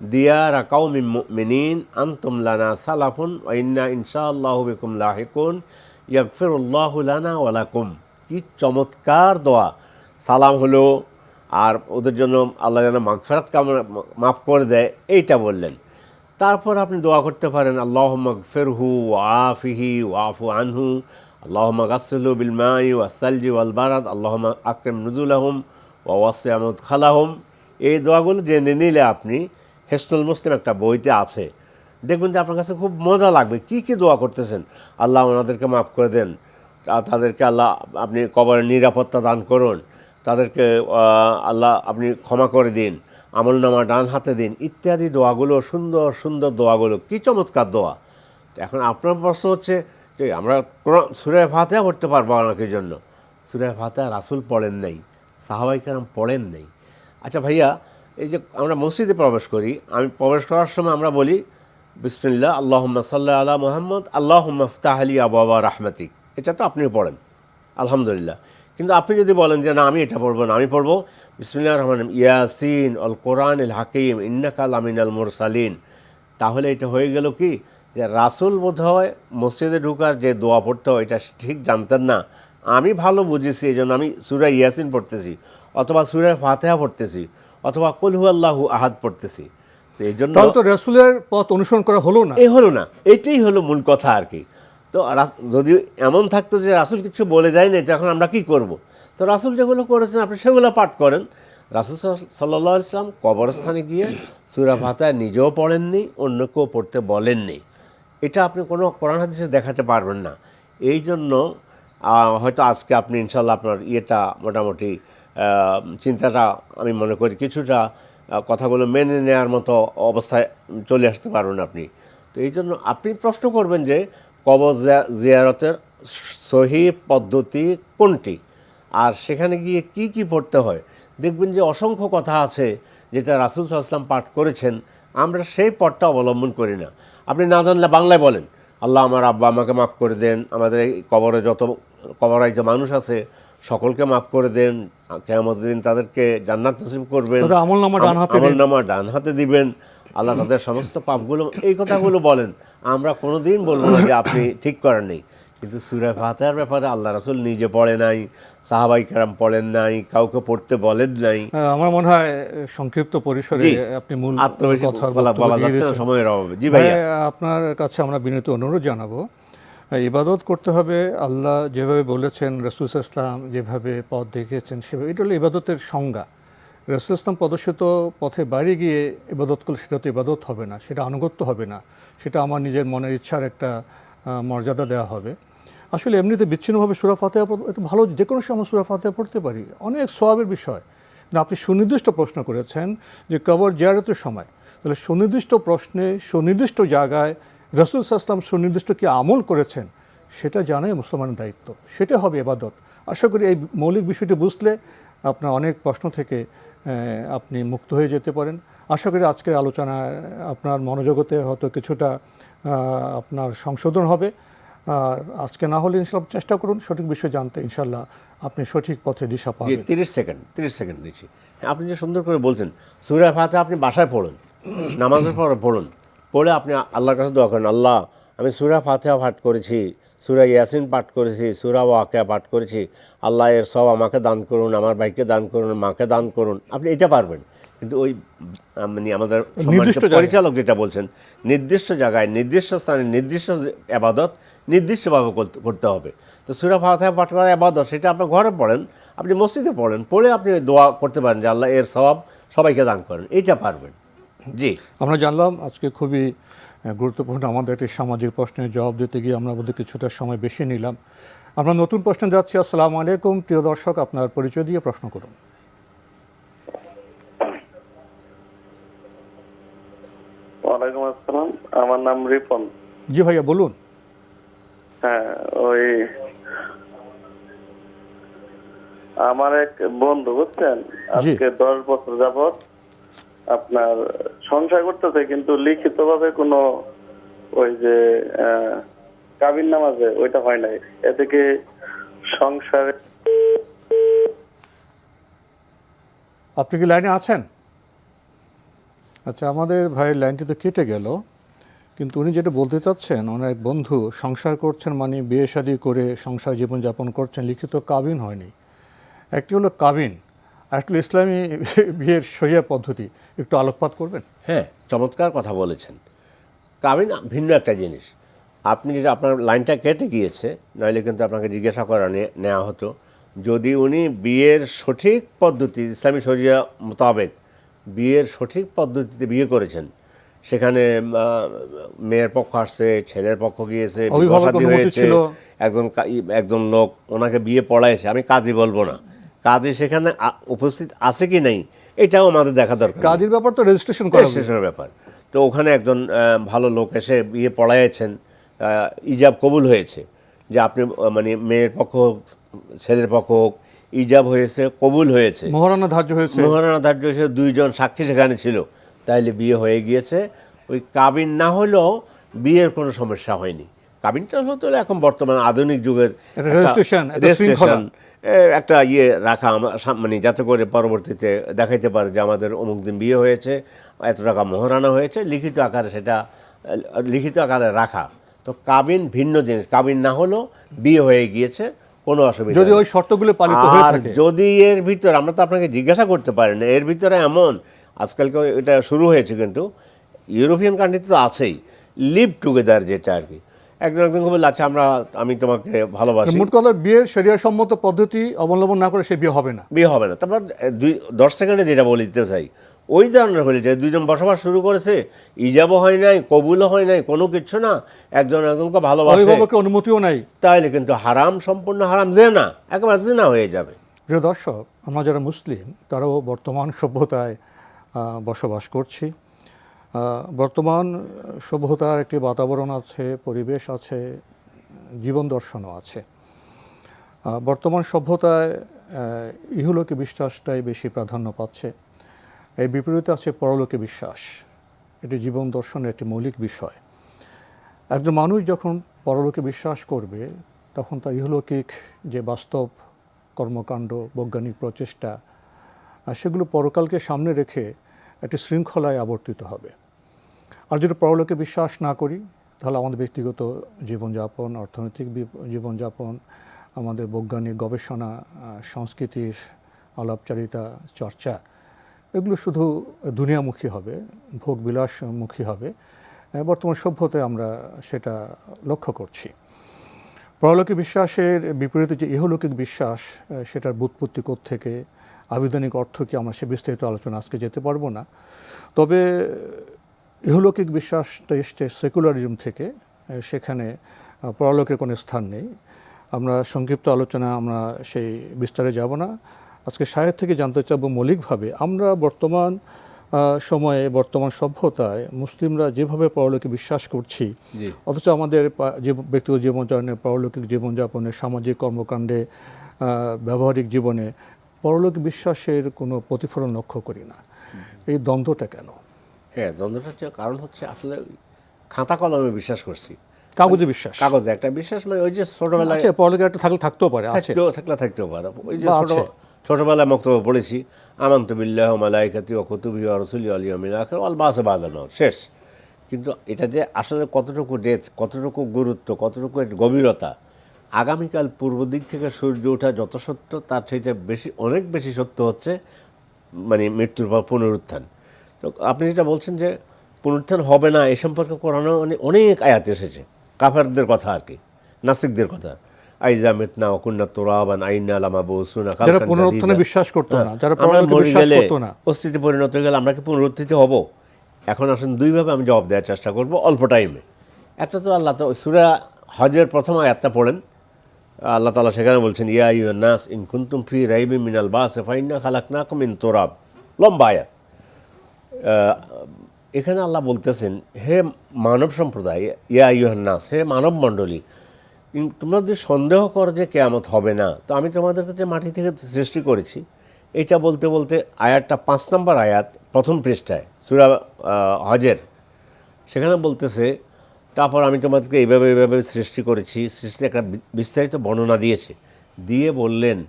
দিয়ারা কাউমিন মুমিনিন আনতুম লানা সালাফুন ওয়া ইন্না ইনশাআল্লাহু বিকুম লাহিকুন ইয়াগফিরুল্লাহু লানা ওয়া লাকুম। কি চমৎকার দোয়া! সালাম হলো আর ওদের জন্য আল্লাহ যেন মাগফিরাত মাফ করে দেয়, এইটা বললেন। তারপর আপনি দোয়া করতে পারেন আল্লাহুম্মা গফিরহু ওয়া আফিহি ওয়া আফু আনহু, আল্লাহুম্মা গাসসিলহু বিল মাই ওয়াস সালজি ওয়াল বারাদ, আল্লাহুম্মা আকরিম নুজুলাহুম ওয়া ওয়াসি' মুদখালাহুম। এই দোয়াগুলো জেনে নিলে আপনি হিসনুল মুসলিম একটা বইতে আছে, দেখবেন যে আপনার কাছে খুব মজা লাগবে। কি দোয়া করতেছেন, আল্লাহ ওনাদেরকে মাফ করে দেন, তাদেরকে আল্লাহ আপনি কবরের নিরাপত্তা দান করুন, তাদেরকে আল্লাহ আপনি ক্ষমা করে দিন, আমলনামা ডান হাতে দিন, ইত্যাদি দোয়াগুলো, সুন্দর সুন্দর দোয়াগুলো, কি চমৎকার দোয়া। এখন আপনার প্রশ্ন হচ্ছে যে আমরা সূরা ফাতিহা পড়তে পারবো অনেকের জন্য। সূরা ফাতিহা রাসূল পড়েন নাই, সাহাবায়ে কেরাম পড়েন নাই। আচ্ছা ভাইয়া, এই যে আমরা মসজিদে প্রবেশ করি, আমি প্রবেশ করার সময় আমরা বলি বিসমিল্লাহ আল্লাহুম্মা সাল্লি আলা মুহাম্মদ আল্লাহুম্মা ইফতাহ লি আবওয়াবা রাহমাতিক, এটা তো আপনিও পড়েন আলহামদুলিল্লাহ। কিন্তু আপনি যদি বলেন যে না আমি এটা পড়বো না, আমি পড়বো বিসমিল্লাহির রহমানির রহিম ইয়াসিন আল কোরআনিল হাকিম ইন্নাকা লামিনাল মুরসালিন, তাহলে এটা হয়ে গেল কি যে রাসূল বোধহয় মসজিদে ঢোকার যে দোয়া পড়তে হয় এটা ঠিক জানতেন না, আমি ভালো বুঝেছি, এই জন্য আমি সূরা ইয়াসিন পড়তেছি, অথবা সূরা ফাতিহা পড়তেছি, অথবা কুল হুয়াল্লাহু আহাদ পড়তেছি। তো এই জন্য
তাহলে তো রাসূলের পথ অনুসরণ করা হলো না।
হলো না, এটাই হলো মূল কথা আর কি। তো যদি এমন থাকতো যে রাসূল কিছু বলে যায় না, তখন আমরা কি করব? তো রাসূল যেগুলো করেছেন আপনি সেগুলো পাঠ করেন। রাসূল সাল্লাল্লাহু আলাইহি ওয়াসাল্লাম কবরস্থানে গিয়ে সূরা ফাতিহা নিজেও পড়েননি, অন্যকেও পড়তে বলেননি। এটা আপনি কোনো কোরআন হাদিসে দেখাতে পারবেন না। এই জন্য হয়তো আজকে আপনি ইনশাল্লাহ আপনার মোটামুটি চিন্তাটা আমি মনে করি কিছুটা কথাগুলো মেনে নেওয়ার মতো অবস্থায় চলে আসতে পারবেন আপনি। তো এই জন্য আপনি প্রশ্ন করবেন যে কবর জিয়ারতের সহি পদ্ধতি কোনটি, আর সেখানে গিয়ে কি কি পড়তে হয়। দেখবেন যে অসংখ্য কথা আছে যেটা রাসূল সাল্লাল্লাহু আলাইহি ওয়াসাল্লাম পাঠ করেছেন, আমরা সেই পথটা অবলম্বন করি না। আপনি না জানলে বাংলায় বলেন, আল্লাহ আমার আব্বা আমাকে মাফ করে দেন, আমাদের এই কবরে যত কবরায় যে মানুষ আছে সকলকে মাফ করে দেন, কিয়ামতের দিন তাদেরকে জান্নাত নসিব করবেন,
তাদের আমলনামা ডান হাতে দিন।
আমলনামা ডান হাতে দিবেন, আল্লাহ তাদের সমস্ত পাপগুলো, এই কথাগুলো বলেন। আমরা কোনোদিন বলবো না যে আপনি ঠিক করেন নেই। কিন্তু সূরা ফাতিহার ব্যাপারে আল্লাহ রাসূল নিজে পড়ে নাই, সাহাবায়ে কেরাম পড়েন নাই, কাউকে পড়তে বলেন নাই।
আমার মনে হয় সংক্ষিপ্ত পরিসরে
জি,
আপনি মূল
আত্মবেশী
কথার
বলা
বক্তব্য দিয়ে
যাচ্ছে না
দিয়েছেন।
সময়ের অভাবে। জি ভাইয়া।
আপনার কাছে আমরা বিনীত অনুরোধ জানাবো, ইবাদত করতে হবে আল্লাহ যেভাবে বলেছেন, রাসূল সাল্লাল্লাহু আলাইহি ওয়াসাল্লাম যেভাবে পথ দেখিয়েছেন সেভাবে। এটা হলো ইবাদতের সংজ্ঞা। রাসূল সাল্লাল্লাহু আলাইহি ওয়াসাল্লাম প্রদর্শিত পথে বাইরে গিয়ে ইবাদত করলে সেটা তো ইবাদত হবে না, সেটা আনুগত্য হবে না, সেটা আমার নিজের মনের ইচ্ছার একটা মর্যাদা দেওয়া হবে। আসলে এমনিতে বিচ্ছিন্নভাবে সূরা ফাতিহা একটু ভালো, যে কোনো সময় সূরা ফাতিহা পড়তে পারি, অনেক সওয়াবের বিষয়। না, আপনি সুনির্দিষ্ট প্রশ্ন করেছেন যে কবর জিয়ারতের সময়, তাহলে সুনির্দিষ্ট প্রশ্নে সুনির্দিষ্ট জায়গায় রাসূল সাল্লাল্লাহু আলাইহি ওয়াসাল্লাম সুনির্দিষ্ট কি আমল করেছেন সেটা জানাই মুসলমানের দায়িত্ব, সেটা হবে ইবাদত। আশা করি এই মৌলিক বিষয়টি বুঝলে আপনার অনেক প্রশ্ন থেকে আপনি মুক্ত হয়ে যেতে পারেন। আশা করি আজকের আলোচনায় আপনার মনোজগতে হয়তো কিছুটা আপনার সংশোধন হবে। আর আজকে না হলে ইনশাল্লাহ চেষ্টা করুন সঠিক বিষয় জানতে, ইনশাল্লাহ আপনি সঠিক পথে দিশা
জি,
পাবেন।
30 সেকেন্ড দিচ্ছি। আপনি যে সুন্দর করে বলছেন, সূরা ফাতিহা আপনি বাসায় পড়ুন, নামাজের পরে পড়ুন, পড়ে আপনি আল্লাহর কাছে দোয়া করেন, আল্লাহ আমি সূরা ফাতিহা পাঠ করেছি, সূরা ইয়াসিন পাঠ করেছি, সূরা ওয়াকিয়া পাঠ করেছি, আল্লাহ এর সব আমাকে দান করুন, আমার ভাইকে দান করুন, মাকে দান করুন। আপনি এটা পারবেন। কিন্তু ওই মানে আমাদের
নির্দিষ্ট জায়গায়।
পরিচালক যেটা বলছেন, নির্দিষ্ট জায়গায়, নির্দিষ্ট স্থানে, নির্দিষ্ট ইবাদত নির্দিষ্টভাবে করতে হবে। তো সূরা ফাতিহা পাঠ করা ইবাদত, সেটা আপনি ঘরে পড়েন, আপনি মসজিদে পড়েন, পড়ে আপনি দোয়া করতে পারেন যে আল্লাহ এর সওয়াব সবাইকে দান করেন, এইটা পারবেন। জি,
আমরা জানলাম আজকে খুবই গুরুত্বপূর্ণ আমাদের একটি সামাজিক প্রশ্নের জবাব দিতে গিয়ে আমরা বোধহয় কিছুটা সময় বেশি নিলাম। আমরা নতুন প্রশ্নে যাচ্ছি। আসসালামু আলাইকুম, প্রিয় দর্শক, আপনার পরিচয় দিয়ে প্রশ্ন করুন।
ওয়ালাইকুম আসসালাম, আমার নাম রিপন।
জি ভাইয়া বলুন।
হ্যাঁ, ওই আমার এক বন্ধু বুঝছেন, আজকে 10 বছর যাবত আপনার সংসার করতেছে, কিন্তু লিখিত ভাবে কোনো ওই যে কাবিন নামাজে ওইটা হয় নাই। এ থেকে সংসারে।
আপনি কি লাইনে আছেন? আচ্ছা, আমাদের ভাইয়ের লাইনটি তো কেটে গেল, কিন্তু উনি যেটা বলতে চাচ্ছেন, ওনার এক বন্ধু সংসার করছেন, মানে বিয়ে শাদী করে সংসার জীবনযাপন করছেন, লিখিত কাবিন হয়নি। একটি হলো কাবিন, আর একটি হলো ইসলামী বিয়ের শরিয়া পদ্ধতি। একটু আলোকপাত করবেন?
হ্যাঁ, চমৎকার কথা বলেছেন। কাবিন ভিন্ন একটা জিনিস। আপনি যদি আপনার লাইনটা কেটে গিয়েছে, নইলে কিন্তু আপনাকে জিজ্ঞাসা করা নেওয়া হতো। যদি উনি বিয়ের সঠিক পদ্ধতি, ইসলামী শরিয়া মোতাবেক বিয়ের সঠিক পদ্ধতিতে বিয়ে করেছেন, সেখানে মেয়ের পক্ষ আসছে, ছেলের পক্ষ গিয়েছে, বিবাহশাদী হয়েছে, একজন লোক ওনাকে বিয়ে পড়াইছে, আমি কাজী বলবো না, কাজী সেখানে উপস্থিত আছে কি নাই এটাও আমাদের দেখা দরকার।
কাজীর ব্যাপার তো
রেজিস্ট্রেশনের ব্যাপার। তো ওখানে একজন ভালো লোক এসে বিয়ে পড়াইছেন, ইজাব কবুল হয়েছে, যে আপনি মানে মেয়ের পক্ষ হোক ছেলের পক্ষ হোক, ইজাব হয়েছে, কবুল হয়েছে,
মোহরানা ধার্য হয়েছে,
2 জন সাক্ষী সেখানে ছিল, তাইলে বিয়ে হয়ে গিয়েছে। ওই কাবিন না হলেও বিয়ের কোনো সমস্যা হয়নি। কাবিনটা হতো এখন বর্তমান আধুনিক যুগের
রেজিস্ট্রেশন,
একটা রাখা, মানে যাতে করে পরবর্তীতে দেখাইতে পারে যে আমাদের অমুক দিন বিয়ে হয়েছে, এত টাকা মোহরানা হয়েছে, লিখিত আকারে সেটা লিখিত আকারে রাখা। তো কাবিন ভিন্ন জিনিস। কাবিন না হলেও বিয়ে হয়ে গিয়েছে, কোনো অসুবিধা
যদি ওই শর্তগুলো পালিত হয়ে থাকে।
যদি এর ভিতরে, আমরা তো আপনাকে জিজ্ঞাসা করতে পারি না, এর ভিতরে এমন আজকালকে এটা শুরু হয়েছে, কিন্তু ইউরোপিয়ান কান্ট্রিতে তো আছেই, লিভ টুগেদার, যেটা আর কি একজন বলে, আচ্ছা আমি তোমাকে ভালোবাসি।
মোট কথা বিয়ের শরিয়া সম্মত পদ্ধতি অবলম্বন না করে সে বিয়ে হবে না।
তারপর 10 সেকেন্ডে যেটা বলে দিতে চাই, ওই ধরনের হলে যে 2 জন বসবাস শুরু করেছে, ইজাবও হয় নাই, কবুলও হয় নাই, কোনো কিছু না, একজনকে ভালোবাসে,
অনুমতিও নাই,
তাহলে কিন্তু হারাম, সম্পূর্ণ হারাম, জিনা, একেবারে জিনা হয়ে যাবে।
প্রিয় দর্শক, আমরা যারা মুসলিম তারাও বর্তমান সভ্যতায় বসবাস করছি। বর্তমান সভ্যতার একটি বাতাবরণ আছে, পরিবেশ আছে, জীবন দর্শনও আছে। বর্তমান সভ্যতায় ইহলোকে বিশ্বাসটাই বেশি প্রাধান্য পাচ্ছে। এই বিপরীতে আছে পরলোকে বিশ্বাস। এটি জীবন দর্শনের একটি মৌলিক বিষয়। একজন মানুষ যখন পরলোকে বিশ্বাস করবে তখন তার ইহলৌকিক যে বাস্তব কর্মকাণ্ড, বৈজ্ঞানিক প্রচেষ্টা, সেগুলো পরকালকে সামনে রেখে একটি শৃঙ্খলায় আবর্তিত হবে। আর যদি পরলোকে বিশ্বাস না করি তাহলে আমাদের ব্যক্তিগত জীবনযাপন, অর্থনৈতিক জীবনযাপন, আমাদের বৈজ্ঞানিক গবেষণা, সংস্কৃতির আলাপচারিতা, চর্চা, এগুলো শুধু দুনিয়ামুখী হবে, ভোগবিলাসমুখী হবে। বর্তমান সভ্যতায় আমরা সেটা লক্ষ্য করছি। পরলৌকিক বিশ্বাসের বিপরীতে যে ইহলৌকিক বিশ্বাস, সেটার ব্যুৎপত্তি থেকে আবিধানিক অর্থ কি, আমরা সে বিস্তারিত আলোচনা আজকে যেতে পারবো না। তবে ইহলৌকিক বিশ্বাসটা এসছে সেকুলারিজম থেকে, সেখানে পরলোকের কোনো স্থান নেই। আমরা সংক্ষিপ্ত আলোচনা আমরা সেই বিস্তারে যাব না। আজকে সাহেব থেকে জানতে চাবো মৌলিকভাবে আমরা বর্তমান সময়ে, বর্তমান সভ্যতায় মুসলিমরা যেভাবে পরলোকে বিশ্বাস করছি, অথচ আমাদের ব্যক্তিগত জীবনযাপনে, পরলৌকিক জীবনযাপনে, সামাজিক কর্মকাণ্ডে, ব্যবহারিক জীবনে পরলোক বিশ্বাসের কোনো প্রতিফলন লক্ষ্য করি না। এই দ্বন্দ্বটা কেন?
হ্যাঁ, দ্বন্দ্বটা হচ্ছে, কারণ হচ্ছে আসলে খাতা কলমে বিশ্বাস করছি,
কাগজে বিশ্বাস,
কাগজে একটা বিশ্বাস, মানে ওই যে ছোটবেলায়
পরলোকে একটা থাকতেও পারে,
থাকতেও পারে। ওই যে ছোটবেলায় মক্তব্য পড়েছি, আমানতু বিল্লাহি ওয়া মালাইকাতিহি ওয়া কুতুবিহি ওয়া রুসুলিহি ওয়াল ইয়াউমিল আখির ওয়াল বা'সা বা'দাল মাউত, শেষ। কিন্তু এটা যে আসলে কতটুকু ডেপথ, কতটুকু গুরুত্ব, কতটুকু গভীরতা, আগামীকাল পূর্ব দিক থেকে সূর্য ওঠা যত সত্য, তার চাইতে বেশি, অনেক বেশি সত্য হচ্ছে মানে মৃত্যুর পর পুনরুত্থান। তো আপনি যেটা বলছেন যে পুনরুত্থান হবে না, এ সম্পর্কে কোরআনে অনেক আয়াত এসেছে, কাফেরদের কথা আর কি, নাস্তিকদের কথা। আইজা মিতনা ওয়া কুন্না তুরাবান আইন্না লামাবুসুনা,
যারা পুনরুত্থানে বিশ্বাস করতো না, যারা পরলোকে বিশ্বাস করতো না,
অস্তিত্বে পরিণত হয়ে গেলে আমরা কি পুনরুত্থিত হব? এখন আসুন দুইভাবে আমি জবাব দেওয়ার চেষ্টা করব অল্প টাইমে। একটা তো আল্লাহ তো সূরা হজের প্রথম আয়াতটা পড়েন, আল্লাহ তাআলা সেখানে বলছেন, ইয়া আইয়ুহান নাস ইন কুনতুম ফি রাইবিন মিনাল বা'সি ফাইন্না খালাকনাকুম মিন তুরাব, লম্বা আয়াত। এখানে আল্লাহ বলতেছেন, হে মানব সম্প্রদায়, ইয়া আইয়ুহান নাস, হে মানব মণ্ডলী, তোমরা যদি সন্দেহ করো যে কিয়ামত হবে না, তো আমি তোমাদের কাছে মাটি থেকে সৃষ্টি করেছি। এটা বলতে বলতে আয়াতটা 5 নম্বর আয়াত, প্রথম পৃষ্ঠায় সূরা হজের, সেখানে বলতেছে, তারপর আমি তোমাদেরকে এইভাবে এইভাবে সৃষ্টি করেছি, সৃষ্টির একটা বিস্তারিত বর্ণনা দিয়েছে। দিয়ে বললেন,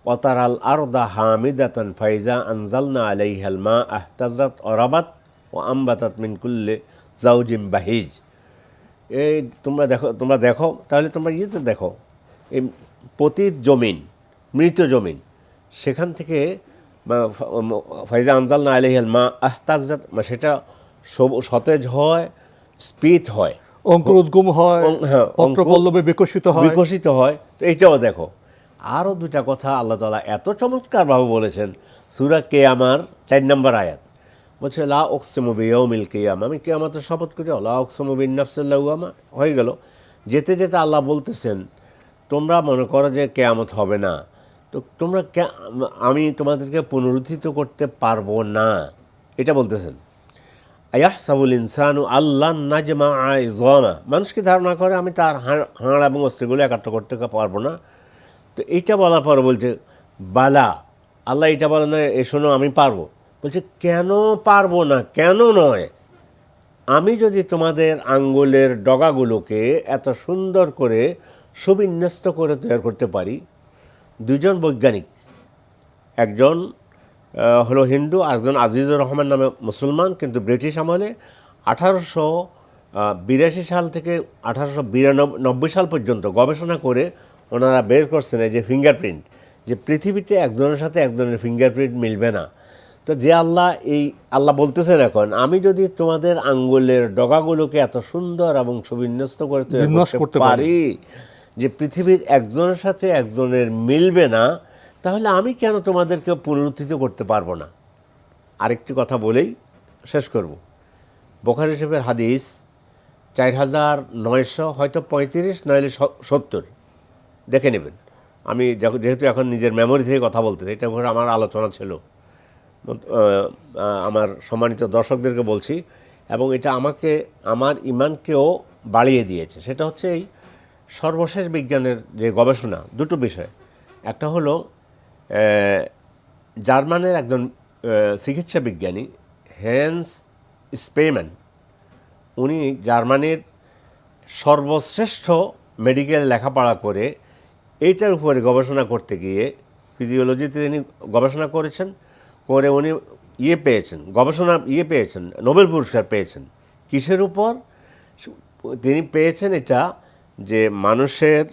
ওয়াতারাল আরদা হামিদাতান ফাইজা আনজালনা আলাইহাল মা আহতাজাত অরাবাত ও আমবাতাত মিন কুল্লি জাওজিম বাহিজ। এই তোমরা দেখো, তাহলে তোমরা ইয়েতে দেখো, এই পতিত জমিন, মৃত জমিন, সেখান থেকে ফাইজা আনজালনা আলাইহাল মা আহতাজাত, সেটা সতেজ হয়, স্ফীত হয়,
অঙ্কুরোদ্গম হয়, পত্রপল্লবে বিকশিত
হয়। তো এইটাও দেখো। আরও দুটা কথা আল্লাহ তাআলা এত চমৎকারভাবে বলেছেন, সূরা কিয়ামার 4 নম্বর আয়াত বলছে, লা উকসিমু বিয়াউমিল কিয়ামা, আমি কিয়ামতের শপথ করি, লা উকসিমু বিন-নাফসিল লাওয়ামা, হয়ে গেল। যেতে যেতে আল্লাহ বলতেছেন, তোমরা মনে করো যে কিয়ামত হবে না, তো তোমরা আমি তোমাদেরকে পুনরুত্থিত করতে পারবো না, এটা বলতেছেন। আয়াহসাবুল ইনসানু আল্লান নাজমাআ ইযআমা, মানুষ কি ধারণা করে আমি তার হাড় এবং অস্থিগুলো একাত্র করতে পারবো না? তো এইটা বলার পর বলছে, বালা, আল্লাহ এটা বলে না, এ শোনো আমি পারবো। বলছে, কেন পারবো না? কেন নয়? আমি যদি তোমাদের আঙ্গুলের ডগাগুলোকে এত সুন্দর করে সুবিন্যস্ত করে তৈরি করতে পারি। দুজন বৈজ্ঞানিক, একজন হলো হিন্দু, একজন আজিজুর রহমান নামে মুসলমান, কিন্তু ব্রিটিশ আমলে 1882 সাল থেকে 1892 সাল পর্যন্ত গবেষণা করে ওনারা বের করছেন এই যে ফিঙ্গারপ্রিন্ট, যে পৃথিবীতে একজনের সাথে একজনের ফিঙ্গারপ্রিন্ট মিলবে না। তো যে আল্লাহ বলতেছেন, এখন আমি যদি তোমাদের আঙ্গুলের ডগাগুলোকে এত সুন্দর এবং সুবিন্যস্ত করে তৈরি করতে পারি যে পৃথিবীর একজনের সাথে একজনের মিলবে না, তাহলে আমি কেন তোমাদেরকে পুনরুত্থিত করতে পারবো না? আরেকটি কথা বলেই শেষ করব। বুখারী শরীফের হাদিস 4900, হয়তো 35 নইলে 70, দেখে নেবেন। আমি যেহেতু এখন নিজের মেমোরি থেকে কথা বলতে, এটা উপরে আমার আলোচনা ছিল, আমার সম্মানিত দর্শকদেরকে বলছি, এবং এটা আমাকে আমার ইমানকেও বাড়িয়ে দিয়েছে। সেটা হচ্ছে এই সর্বশেষ বিজ্ঞানের যে গবেষণা, দুটো বিষয়। একটা হলো জার্মানের একজন চিকিৎসা বিজ্ঞানী হ্যান্স স্পেম্যান, উনি জার্মানির সর্বশ্রেষ্ঠ মেডিকেল লেখাপড়া করে এইটার উপরে গবেষণা করতে গিয়ে ফিজিওলজিতে তিনি গবেষণা করেছেন, করে উনি পেয়েছেন নোবেল পুরস্কার পেয়েছেন। কিসের উপর তিনি পেয়েছেন? এটা যে মানুষের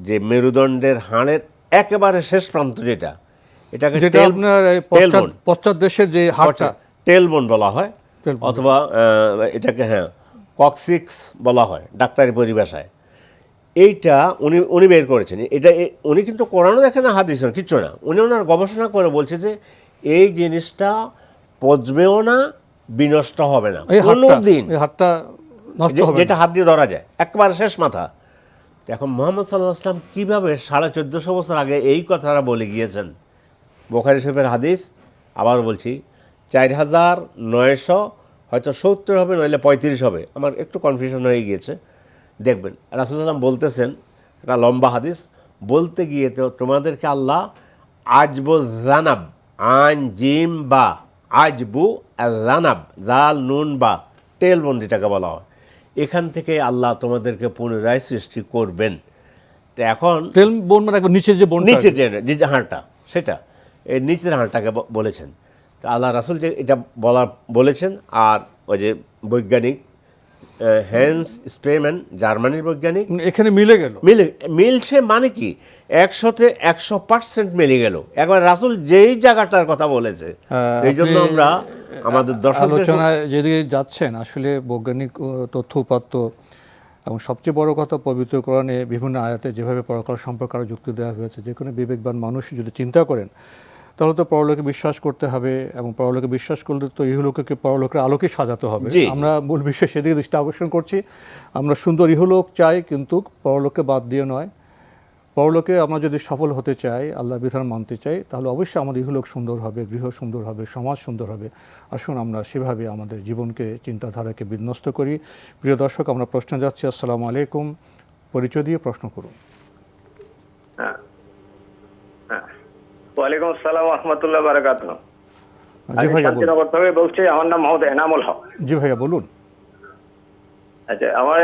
যে মেরুদণ্ডের হাড়ের একেবারে শেষ প্রান্ত এটাকে
পশ্চাৎ দেশের যে হাড়টা
টেলবোন বলা হয়, অথবা এটাকে কক্সিক্স বলা হয় ডাক্তারি পরিভাষায়। এইটা উনি বের করেছেন। এটা উনি কিন্তু কোরআনও দেখেন না, হাদিস কিচ্ছু না, উনি ওনার গবেষণা করে বলছে যে এই জিনিসটা পচবেও না, বিনষ্ট হবে না কোনোদিন, যেটা হাত দিয়ে ধরা যায়, একবার শেষ মাথা। এখন মুহাম্মদ সাল্লাল্লাহু আলাইহি ওয়াসাল্লাম কীভাবে 1450 বছর আগে এই কথাটা বলে গিয়েছেন? বুখারী শরীফের হাদিস, আবার বলছি 4900, হয়তো 70 হবে, নইলে 35 হবে, আমার একটু কনফিউশন হয়ে গিয়েছে। দেখবেন রাসূলুল্লাহ সাল্লাল্লাহু আলাইহি ওয়াসাল্লাম বলতেছেন, এটা লম্বা হাদিস, বলতে গিয়ে তো তোমাদেরকে আল্লাহ আজবু জানাব, আন জিম বা আজবু জানাব, জাল নুন বা টেলবোন যেটাকে বলা হয়, এখান থেকে আল্লাহ তোমাদেরকে পুনরায় সৃষ্টি করবেন। তো এখন
টেলবোন মানে নিচের
যে হাড়টা, সেটা এই নিচের হাড়টাকে বলেছেন। তো আল্লাহ রাসূল যে এটা বলেছেন, আর ওই যে বৈজ্ঞানিক হ্যান্স স্পেম্যান, জার্মানির বৈজ্ঞানিক,
এখানে
মিলছে মানে কি 100% মিলে গেল। একবার রাসূল যেই জায়গাটার কথা বলেছে, এই জন্য আমরা আমাদের
আলোচনায় যেদিকে যাচ্ছেন, আসলে বৈজ্ঞানিক তথ্য উপাত্ত এবং সবচেয়ে বড় কথা পবিত্র কোরআনে বিভিন্ন আয়াতে যেভাবে পরকাল সম্পর্কে আরও যুক্তি দেওয়া হয়েছে, যে কোনো বিবেকবান মানুষ যদি চিন্তা করেন তাহলে তো পরলোকে বিশ্বাস করতে হবে, এবং পরলোকে বিশ্বাস করলে তো ইহলোককে পরলোকের আলোকে সাজাতে হবে। আমরা মূল বিষয় সেদিকে দৃষ্টি আকর্ষণ করছি। আমরা সুন্দর ইহলোক চাই, কিন্তু পরলোককে বাদ দিয়ে নয়। পরলোকে আমরা যদি সফল হতে চাই, আল্লাহর বিধান মানতে চাই, তাহলে অবশ্যই আমাদের ইহলোক সুন্দর হবে, গৃহ সুন্দর হবে, সমাজ সুন্দর হবে। আসুন আমরা সেভাবে আমাদের জীবনকে, চিন্তাধারাকে বিন্যস্ত করি। প্রিয় দর্শক, আমরা প্রশ্নে যাচ্ছি। আসসালামু আলাইকুম, পরিচয় দিয়ে প্রশ্ন করুন।
ওয়ালাইকুম আসসালাম ওয়া রাহমাতুল্লাহি ওয়া বারাকাতুহু।
জি ভাইয়া,
শান্তিনগর থেকে বলছি, আমার নাম মোহাম্মদ এনামুল হক।
জি ভাইয়া বলুন।
আচ্ছা, আমার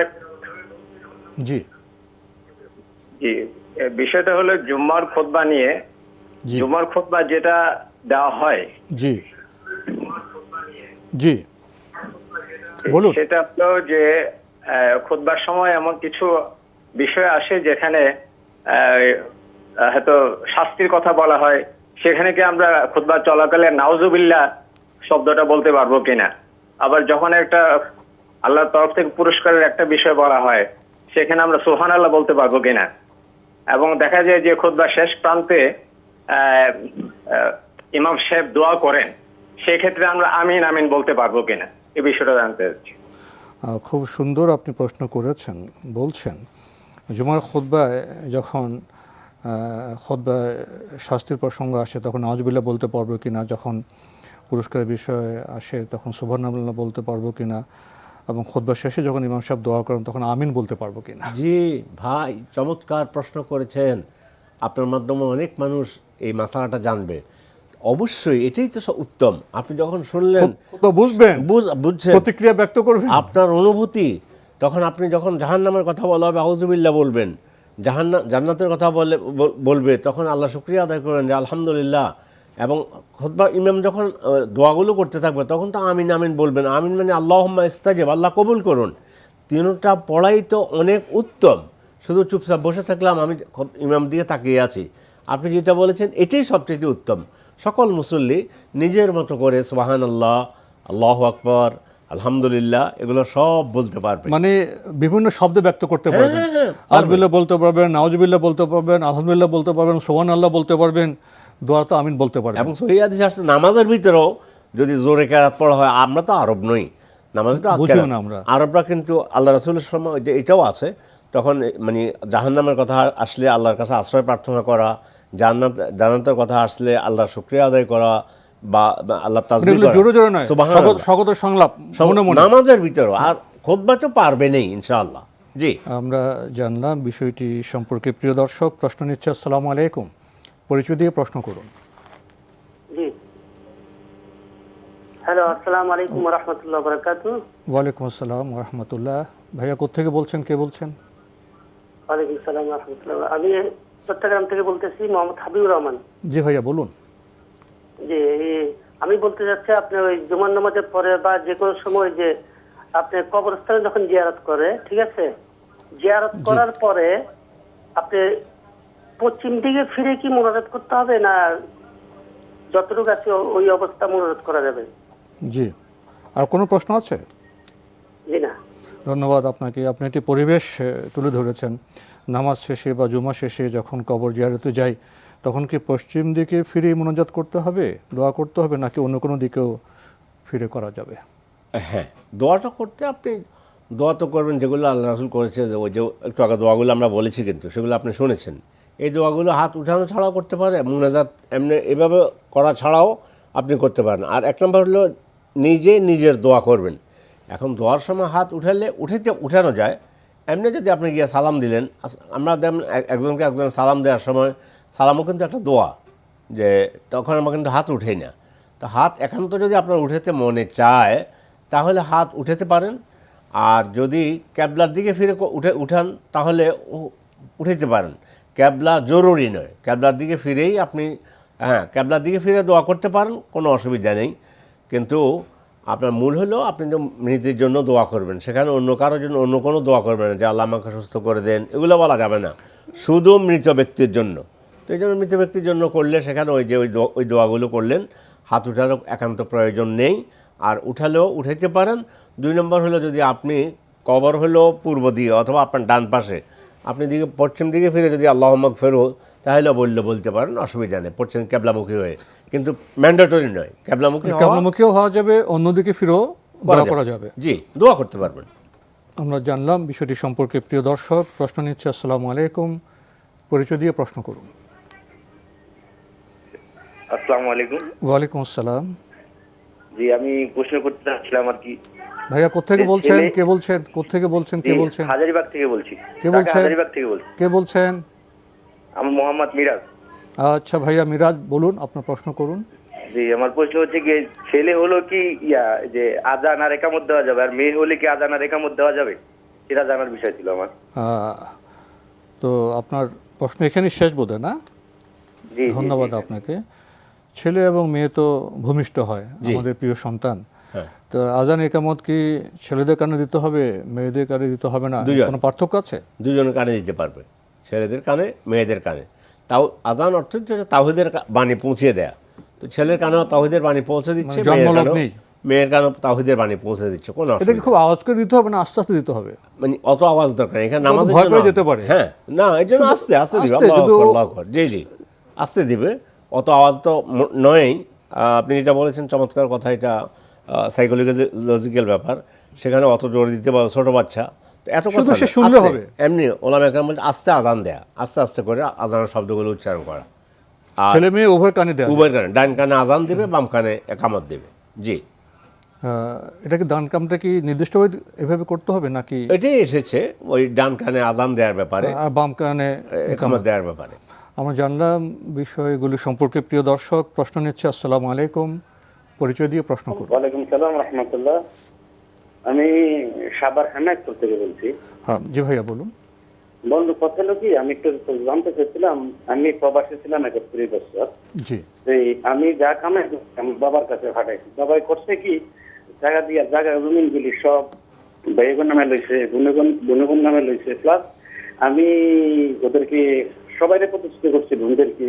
জি বিষয়টা হলো জুম্মার খুতবা নিয়ে। জুম্মার খুতবা যেটা দেওয়া হয়,
জি জি বলুন।
সেটা হলো যে খুতবার সময় এমন কিছু বিষয় আসে যেখানে হয়তো শাস্তির কথা বলা হয়, সেখানে কি আমরা খুতবা চলাকালে নাউজুবিল্লাহ শব্দটা বলতে পারবো কিনা? আবার যখন একটা আল্লাহর তরফ থেকে পুরস্কারের একটা বিষয় বলা হয়, সেখানে আমরা সুবহানাল্লাহ বলতে পারবো কিনা? এবং দেখা যায় যে খুতবা শেষ প্রান্তে ইমাম সাহেব দোয়া করেন, সেই ক্ষেত্রে আমরা আমিন আমিন বলতে পারবো কিনা, এই বিষয়টা জানতে চাচ্ছি।
খুব সুন্দর আপনি প্রশ্ন করেছেন। বলছেন জুমার খুতবায় যখন খুতবায় শাস্তির প্রসঙ্গ আসে, তখন নাউজুবিল্লাহ বলতে পারবো কিনা, যখন পুরস্কারের বিষয় আসে তখন সুবহানাল্লাহ বলতে পারবো কিনা, এবং খুতবা শেষে যখন ইমাম সাহেব দোয়া করেন তখন আমিন বলতে পারবো কিনা।
জি ভাই, চমৎকার প্রশ্ন করেছেন। আপনার মাধ্যমে অনেক মানুষ এই মাসালাটা জানবে। অবশ্যই এটাই তো উত্তম। আপনি যখন শুনলেন
বুঝবেন,
বুঝছেন,
প্রতিক্রিয়া ব্যক্ত করবেন,
আপনার অনুভূতি, তখন আপনি যখন জাহান্নামের কথা বলা হবে আউযুবিল্লাহ বলবেন, জান্নাতের কথা বলবে, তখন আল্লাহ শুকরিয়া আদায় করেন যে আলহামদুলিল্লাহ। এবং খুতবা ইমাম যখন দোয়াগুলো করতে থাকবে তখন তো আমিন আমিন বলবেন। আমিন মানে আল্লাহুম্মা ইস্তাজিব, আল্লাহ কবুল করুন। তিনটা পড়াই তো অনেক উত্তম। শুধু চুপচাপ বসে থাকলাম, আমি ইমাম দিয়ে তাকিয়ে আছি, আপনি যেটা বলেছেন এটাই সবচেয়ে উত্তম। সকল মুসল্লি নিজের মতো করে সুবহানাল্লাহ, আল্লাহু আকবার, আলহামদুলিল্লাহ এগুলো সব বলতে পারবে,
মানে বিভিন্ন শব্দ ব্যক্ত করতে পারবেন। আলহামদুলিল্লাহ বলতে পারবেন, নাউজুবিল্লাহ বলতে পারবেন, আলহামদুলিল্লাহ বলতে পারবেন, সুবহানাল্লাহ বলতে পারবেন, দোয়া তো আমিন বলতে পারবেন।
এবং সহিহ হাদিস আসছে নামাজের ভিতরেও যদি জোরে কেরাত পড়া হয়, আমরা তো আরব নই, নামাজে তো আরবরা, কিন্তু আল্লাহ রাসূলের সময় এটাও আছে, তখন মানে জাহান্নামের কথা আসলে আল্লাহর কাছে আশ্রয় প্রার্থনা করা, জান্নাতের কথা আসলে আল্লাহর শুকরিয়া আদায় করা, বা আল্লাহ তাসবিহ
এগুলো
করা,
জোরে জোরে নয়,
সুবহানাল্লাহ,
স্বগত সংলাপ মনে মনে।
নামাজের ভিতরে। আর খুতবা তো পারবে নেই ইনশাআল্লাহ। জি,
আমরা জানলাম বিষয়টি সম্পর্কে। প্রিয় দর্শক, প্রশ্ন নিচ্ছে। আসসালামু আলাইকুম, পরিচয় দিয়ে প্রশ্ন করুন।
জি, হ্যালো, আসসালামু আলাইকুম ওয়া রাহমাতুল্লাহি ওয়া বারাকাতুহু।
ওয়ালাইকুম আসসালাম ওয়া রাহমাতুল্লাহ। ভাইয়া কোত্থেকে বলছেন, কে বলছেন?
ওয়ালাইকুম আসসালাম ওয়া রাহমাতুল্লাহ। আমি চট্টগ্রাম থেকে বলতেছি, মোহাম্মদ হাবিবুর রহমান।
জি ভাইয়া বলুন।
যে আমি বলতে যাচ্ছি, আপনি ওই জুমার নামাজের পরে বা যে কোনো সময় যে আপনি কবরস্থানে যখন জিয়ারত করে, ঠিক আছে, জিয়ারত করার পরে আপনি পশ্চিম দিকে ফিরে কি মুনাজাত করতে হবে, না যতটুকু আছে ওই অবস্থা মুনাজাত করা যাবে?
জি, আর কোনো প্রশ্ন আছে?
জি না।
ধন্যবাদ আপনাকে। আপনি একটি পরিবেশ তুলে ধরেছেন। নামাজ শেষে বা জুমা শেষে যখন কবর জিয়ারতে যাই, তখন কি পশ্চিম দিকে ফিরে মোনাজাত করতে হবে, দোয়া করতে হবে, নাকি অন্য কোনো দিকেও ফিরে করা যাবে?
হ্যাঁ, দোয়াটা করতে আপনি দোয়া তো করবেন যেগুলো আল্লাহ রাসূল করেছে। ওই যে একটু আগে দোয়াগুলো আমরা বলেছি, কিন্তু সেগুলো আপনি শুনেছেন। এই দোয়াগুলো হাত উঠানো ছাড়াও করতে পারে, মুনাজাত এমনি এভাবে করা ছাড়াও আপনি করতে পারেন। আর এক নম্বর হলো নিজে নিজের দোয়া করবেন। এখন দোয়ার সময় হাত উঠানো যায়। এমনি যদি আপনি গিয়ে সালাম দিলেন, আমরা একজনকে সালাম দেওয়ার সময় সালামও কিন্তু একটা দোয়া, যে তখন আমরা কিন্তু হাত উঠাই না। তো হাত একান্ত যদি আপনার উঠাতে মনে চায় তাহলে হাত উঠাতে পারেন। আর যদি ক্যাবলার দিকে ফিরে উঠান তাহলে উঠাইতে পারেন। ক্যাবলা জরুরি নয়, ক্যাবলার দিকে ফিরেই আপনি ক্যাবলার দিকে ফিরে দোয়া করতে পারেন, কোনো অসুবিধা নেই। কিন্তু আপনার মূল হলো আপনি তো মৃতের জন্য দোয়া করবেন, সেখানে অন্য কারোর জন্য অন্য কোনো দোয়া করবেন না, যে আল্লাহ আমাকে সুস্থ করে দেন, এগুলো বলা যাবে না, শুধু মৃত ব্যক্তির জন্য। তো এই জন্য মৃত ব্যক্তির জন্য করলে সেখানে ওই দোয়াগুলো করলেন, হাত উঠারও একান্ত প্রয়োজন নেই। আর উঠালেও উঠাইতে পারেন। 2 নম্বর হলো, যদি আপনি কবর হলো পূর্ব দিকে অথবা আপনার ডান পাশে, আপনি পশ্চিম দিকে ফিরে যদি আল্লাহুম্মা গফিরহু তাহলে বলতে পারেন, অসুবিধা নেই, পশ্চিম ক্যাবলামুখী হয়ে। কিন্তু ম্যান্ডেটরি নয়,
ক্যাবলামুখীও হওয়া যাবে, অন্যদিকে ফিরেও দোয়া করা যাবে।
জি, দোয়া করতে পারবেন।
আমরা জানলাম বিষয়টি সম্পর্কে। প্রিয় দর্শক, প্রশ্ন নিচ্ছে। আসসালামু আলাইকুম, পরিচয় দিয়ে প্রশ্ন করুন।
আসসালামু আলাইকুম।
ওয়ালাইকুম আসসালাম।
জি, আমি প্রশ্ন করতে চাচ্ছিলাম আর কি।
ভাইয়া কোত্থেকে বলছেন, কে বলছেন, কোত্থেকে বলছেন, কে বলছেন?
হাজারীবাগ থেকে বলছি।
কে বলছেন?
হাজারীবাগ থেকে বলছি।
কে বলছেন?
আমি মোহাম্মদ মিরাজ।
আচ্ছা ভাইয়া মিরাজ, বলুন, আপনার প্রশ্ন করুন।
জি, আমার প্রশ্ন হচ্ছে কি, ছেলে হলো কি যে আজান আর একামত দেওয়া যাবে, আর মেয়ে হলে কি আজান আর একামত দেওয়া যাবে, সেটা জানার বিষয় ছিল আমার।
তো আপনার প্রশ্ন এখানেই শেষ বোধ হয় না?
জি,
ধন্যবাদ আপনাকে। ছেলে এবং মেয়ে তো ভূমিষ্ঠ হয়, আমাদের প্রিয় সন্তান। তো আজান একামত কি ছেলেদের কানে দিতে হবে, মেয়েদের কানে দিতে হবে না, কোনো পার্থক্য আছে?
দুজনের কানে দিতে পারবে, ছেলেদের কানে, মেয়েদের কানে। তাও আজান অর্থ হচ্ছে তাওহীদের বাণী পৌঁছে দেয়া। তো ছেলের কানেও তাওহীদের বাণী পৌঁছে দিচ্ছে, মেয়ের কানেও তাওহীদের বাণী পৌঁছে দিচ্ছে। কোনো
এটা কি খুব আওয়াজ করে দিতে হবে না আস্তে আস্তে দিতে হবে?
মানে অত আওয়াজ দরকার নেই, এখানে নামাজের
ভয় পেয়ে যেতে পারে।
হ্যাঁ, না, এই জন্য আস্তে আস্তে দিবে। আল্লাহু আকবার। জি জি, আস্তে দিবে, অত আওয়াজ তো নয়ই। আপনি যেটা বলেছেন চমৎকার কথা, এটা সাইকোলজিক্যাল ব্যাপার। সেখানে অত জোর দিতে পারবে ছোট বাচ্চা, তো এত কথা শুনলে হবে। এমনি ওলামা কেরাম বলছে আস্তে আজান দেয়া, আস্তে আস্তে করে আজানের শব্দগুলো উচ্চারণ করা। আর
ছেলে মেয়ে উভয় কানে দেয়,
উভয় কানে, ডান কানে আজান দিবে, বাম কানে একামত দিবে। জি,
এটাকে ডান কামটা কি নির্দিষ্টভাবে এভাবে করতে হবে নাকি?
এটাই এসেছে ওই ডান কানে আজান দেওয়ার ব্যাপারে
আর বাম কানে
একামত দেওয়ার ব্যাপারে।
আমরা জানলাম বিষয়গুলি সম্পর্কে। প্রিয় দর্শক, প্রশ্ন নিচ্ছে। আসসালামু আলাইকুম, পরিচয় দিয়ে প্রশ্ন করুন।
ওয়ালাইকুম সালাম রাহমাতুল্লাহ। আমি সাভার হেনায়তপুর থেকে বলছি।
হ্যাঁ জি ভাইয়া বলুন।
বন্ধু, কথা হলো কি, আমি একটু জানতে চাইছিলাম, আমি প্রবাসী ছিলাম 31 বছর।
জি,
আমি যা কামাই আমার বাবার কাছে পাঠাইছি। বাবাই করছে কি, জায়গা জমিনগুলি সব ভাইয়ের নামে লইছে, বোনগুন নামে লইছে। প্লাস আমি ওদেরকে সবাইরে প্রতিষ্ঠিত করছি, বোনদেরকে,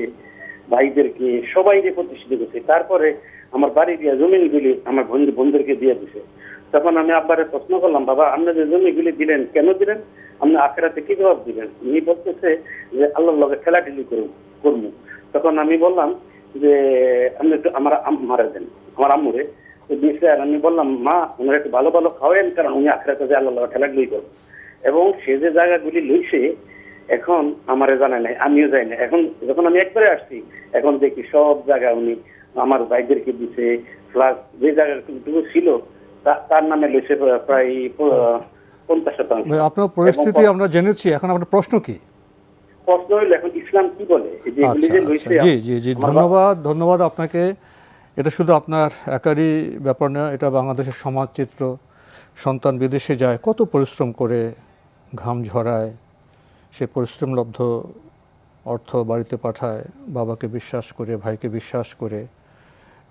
ভাইদেরকে, সবাইকে প্রতিষ্ঠিত করছি। তারপরে আমার বাড়ি দিয়া জমিনগুলি আমার বোনদেরকে দিয়ে দিছে। তখন আমি আব্বারে প্রশ্ন করলাম, বাবা আপনি যে জমিগুলি দিলেন কেন দিলেন, আপনি আখেরাতে কি জবাব দিলেন? উনি বলতেছে যে আল্লাহর লগে ঠেলাঠেলি করবো। তখন আমি বললাম যে আপনি একটু আমার মারা দেন, আমার আম্মুরে দিয়েছে। আর আমি বললাম, মা ওনারা একটু ভালো ভালো খাওয়াবেন, কারণ উনি আখেরাতে যে আল্লাহর লগে ঠেলাঠেলি করবো। এবং সে যে জায়গাগুলি লইছে এখন আমারে জানায় নাই, আমিও যাই না। এখন যখন আমি একবারে আসছি, এখন দেখি সব জায়গায় উনি
আমার ভাইদেরকে দিছে, প্লাস যে জায়গাটুকু ছিল তার নামে লেছে প্রায় 50%।
ভাই, আপনার পরিস্থিতি আমরা জেনেছি, এখন আপনার প্রশ্ন কি?
প্রশ্ন হইলো এখন ইসলাম কি বলে এই যে এগুলি যে লইছে।
জি জি জি, ধন্যবাদ আপনাকে। এটা শুধু আপনার একারই ব্যাপার না, এটা বাংলাদেশের সমাজ চিত্র। সন্তান বিদেশে যায়, কত পরিশ্রম করে, ঘাম ঝরায়, সে পরিশ্রমলব্ধ অর্থ বাড়িতে পাঠায় বাবাকে বিশ্বাস করে, ভাইকে বিশ্বাস করে।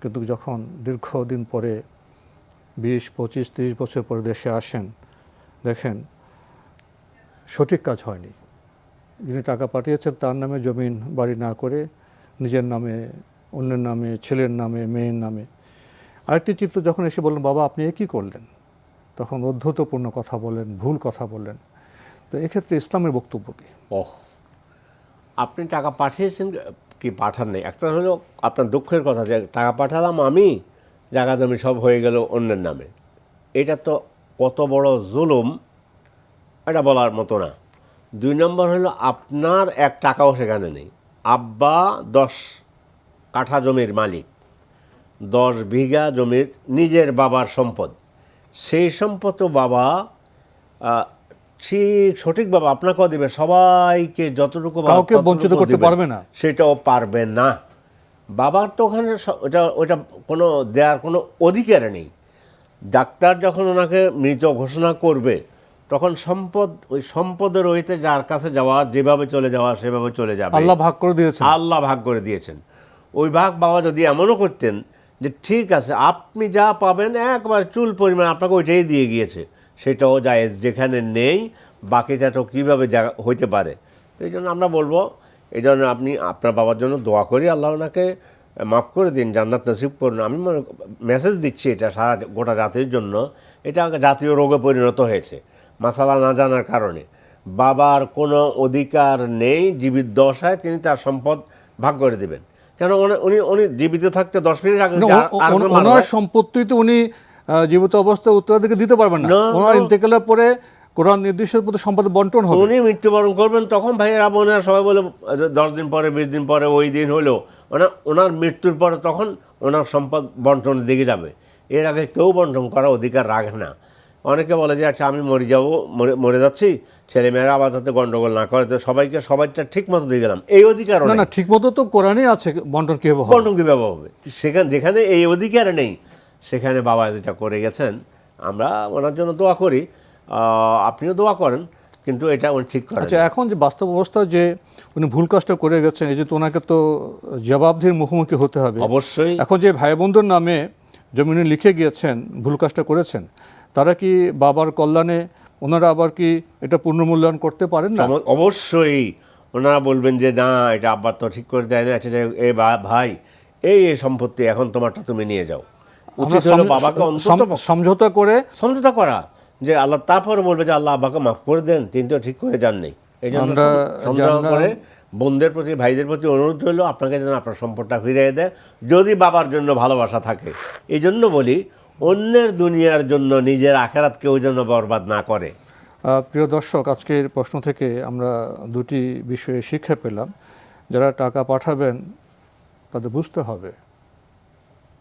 কিন্তু যখন দীর্ঘদিন পরে 20, 25, 30 বছর পরে দেশে আসেন, দেখেন সঠিক কাজ হয়নি। যিনি টাকা পাঠিয়েছেন তার নামে জমিন বাড়ি না করে নিজের নামে, অন্যের নামে, ছেলের নামে, মেয়ের নামে। আরেকটি চিত্র যখন এসে বললেন, বাবা আপনি কী করলেন, তখন অধ্যতপূর্ণ কথা বললেন, ভুল কথা বললেন। তো এক্ষেত্রে ইসলামের বক্তব্য কী?
আপনি টাকা পাঠিয়েছেন কি পাঠান নাই, একটা হলো আপনার দুঃখের কথা যে টাকা পাঠালাম আমি, জায়গা জমি সব হয়ে গেল অন্যের নামে। এটা তো কত বড় জুলুম, এটা বলার মতো না। 2 নম্বর হলো আপনার 1 টাকাও সেখানে নেই। আব্বা 10 কাঠা জমির মালিক, 10 বিঘা জমির নিজের বাবার সম্পদ। সেই সম্পদ তো বাবা সঠিকভাবে আপনাকেও দেবে, সবাইকে যতটুকু
কাউকে বঞ্চিত করতে পারবে না,
সেটাও পারবে না। বাবার তো ওখানে ওটা কোনো দেওয়ার কোনো অধিকার নেই। ডাক্তার যখন ওনাকে মৃত ঘোষণা করবে তখন ওই সম্পদের ওইতে যার কাছে যাওয়া, যেভাবে চলে যাওয়া সেভাবে চলে যাবে।
আল্লাহ ভাগ করে দিয়েছেন।
আল্লাহ ভাগ করে দিয়েছেন। ওই ভাগ বাবা যদি এমনও করতেন যে ঠিক আছে আপনি যা পাবেন একবার চুল পরিমাণ আপনাকে ওইটাই দিয়ে গিয়েছে, সেটাও জায়েজ। যেখানে নেই বাকিটা তো কীভাবে হইতে পারে। তো এই জন্য আমরা বলবো, এই জন্য আপনি আপনার বাবার জন্য দোয়া করি, আল্লাহ ওনাকে মাফ করে দিন, জান্নাত নসিব করুন। আমি মেসেজ দিচ্ছি এটা সারা গোটা জাতির জন্য। এটা জাতীয় রোগে পরিণত হয়েছে মাসালা না জানার কারণে। বাবার কোনো অধিকার নেই, জীবিত দশায় তিনি তার সম্পদ ভাগ করে দেবেন। কেন উনি জীবিত থাকতে 10 মিনিট আগে
ওনার সম্পত্তি তো উনি জীবিত অবস্থায় উত্তরাধিকার দিতে পারবেন না। ওনার ইন্তেকালের পরে কোরআন নির্দিষ্ট সম্পদ বন্টন হবে।
উনি মৃত্যুবরণ করবেন তখন ভাইয়েরা বোনেরা সবাই বলে 10 দিন পরে, 20 দিন পরে, ওই দিন হলো ওনার মৃত্যুর পরে তখন ওনার সম্পদ বন্টনের দিকে যাবে। এর আগে কেউ বন্টন করার অধিকার রাখে না। অনেকে বলে যে আচ্ছা আমি মরে যাচ্ছি, ছেলেমেয়েরা আবার যাতে গন্ডগোল না করে, তো সবাইকে সবাইটা ঠিক মতো দিয়ে গেলাম, এই অধিকার
না, ঠিক মতো তো কোরআনই আছে, বন্টন কীভাবে হবে।
যেখানে এই অধিকার নেই সেখানে বাবা যেটা করে গেছেন, আমরা ওনার জন্য দোয়া করি, আপনিও দোয়া করেন, কিন্তু এটা উনি ঠিক করেন।
আচ্ছা, এখন যে বাস্তব অবস্থা যে উনি ভুল কাজটা করে গেছেন, এই যে তো ওনাকে তো জবাবদিহির মুখোমুখি হতে হবে
অবশ্যই।
এখন যে ভাই বোনদের নামে জমিনে লিখে গিয়েছেন, ভুল কাজটা করেছেন, তারা কি বাবার কল্যাণে ওনারা আবার কি এটা পুনর্মূল্যায়ন করতে পারেন না?
অবশ্যই ওনারা বলবেন যে না, এটা আব্বার তো ঠিক করে দেয় না, আচ্ছা ভাই এই সম্পত্তি এখন তোমারটা তুমি নিয়ে যাও। উচিত হলো বাবাকে সমঝোতা করা, যে আল্লাহ তারপরে বলবে যে আল্লাহ আব্বাকে মাফ করে দেন, তিনি তো ঠিক করে যান নেই। এই জন্য সমঝোতা করে বোনদের প্রতি, ভাইদের প্রতি অনুরোধ রইল আপনাকে যেন আপনার সম্পদটা ফিরিয়ে দেয়, যদি বাবার জন্য ভালোবাসা থাকে। এই জন্য বলি, অন্যের দুনিয়ার জন্য নিজের আখেরাত কেউ যেন বরবাদ না করে।
প্রিয় দর্শক, আজকের প্রশ্ন থেকে আমরা 2টি বিষয়ে শিক্ষা পেলাম। যারা টাকা পাঠাবেন তাদের বুঝতে হবে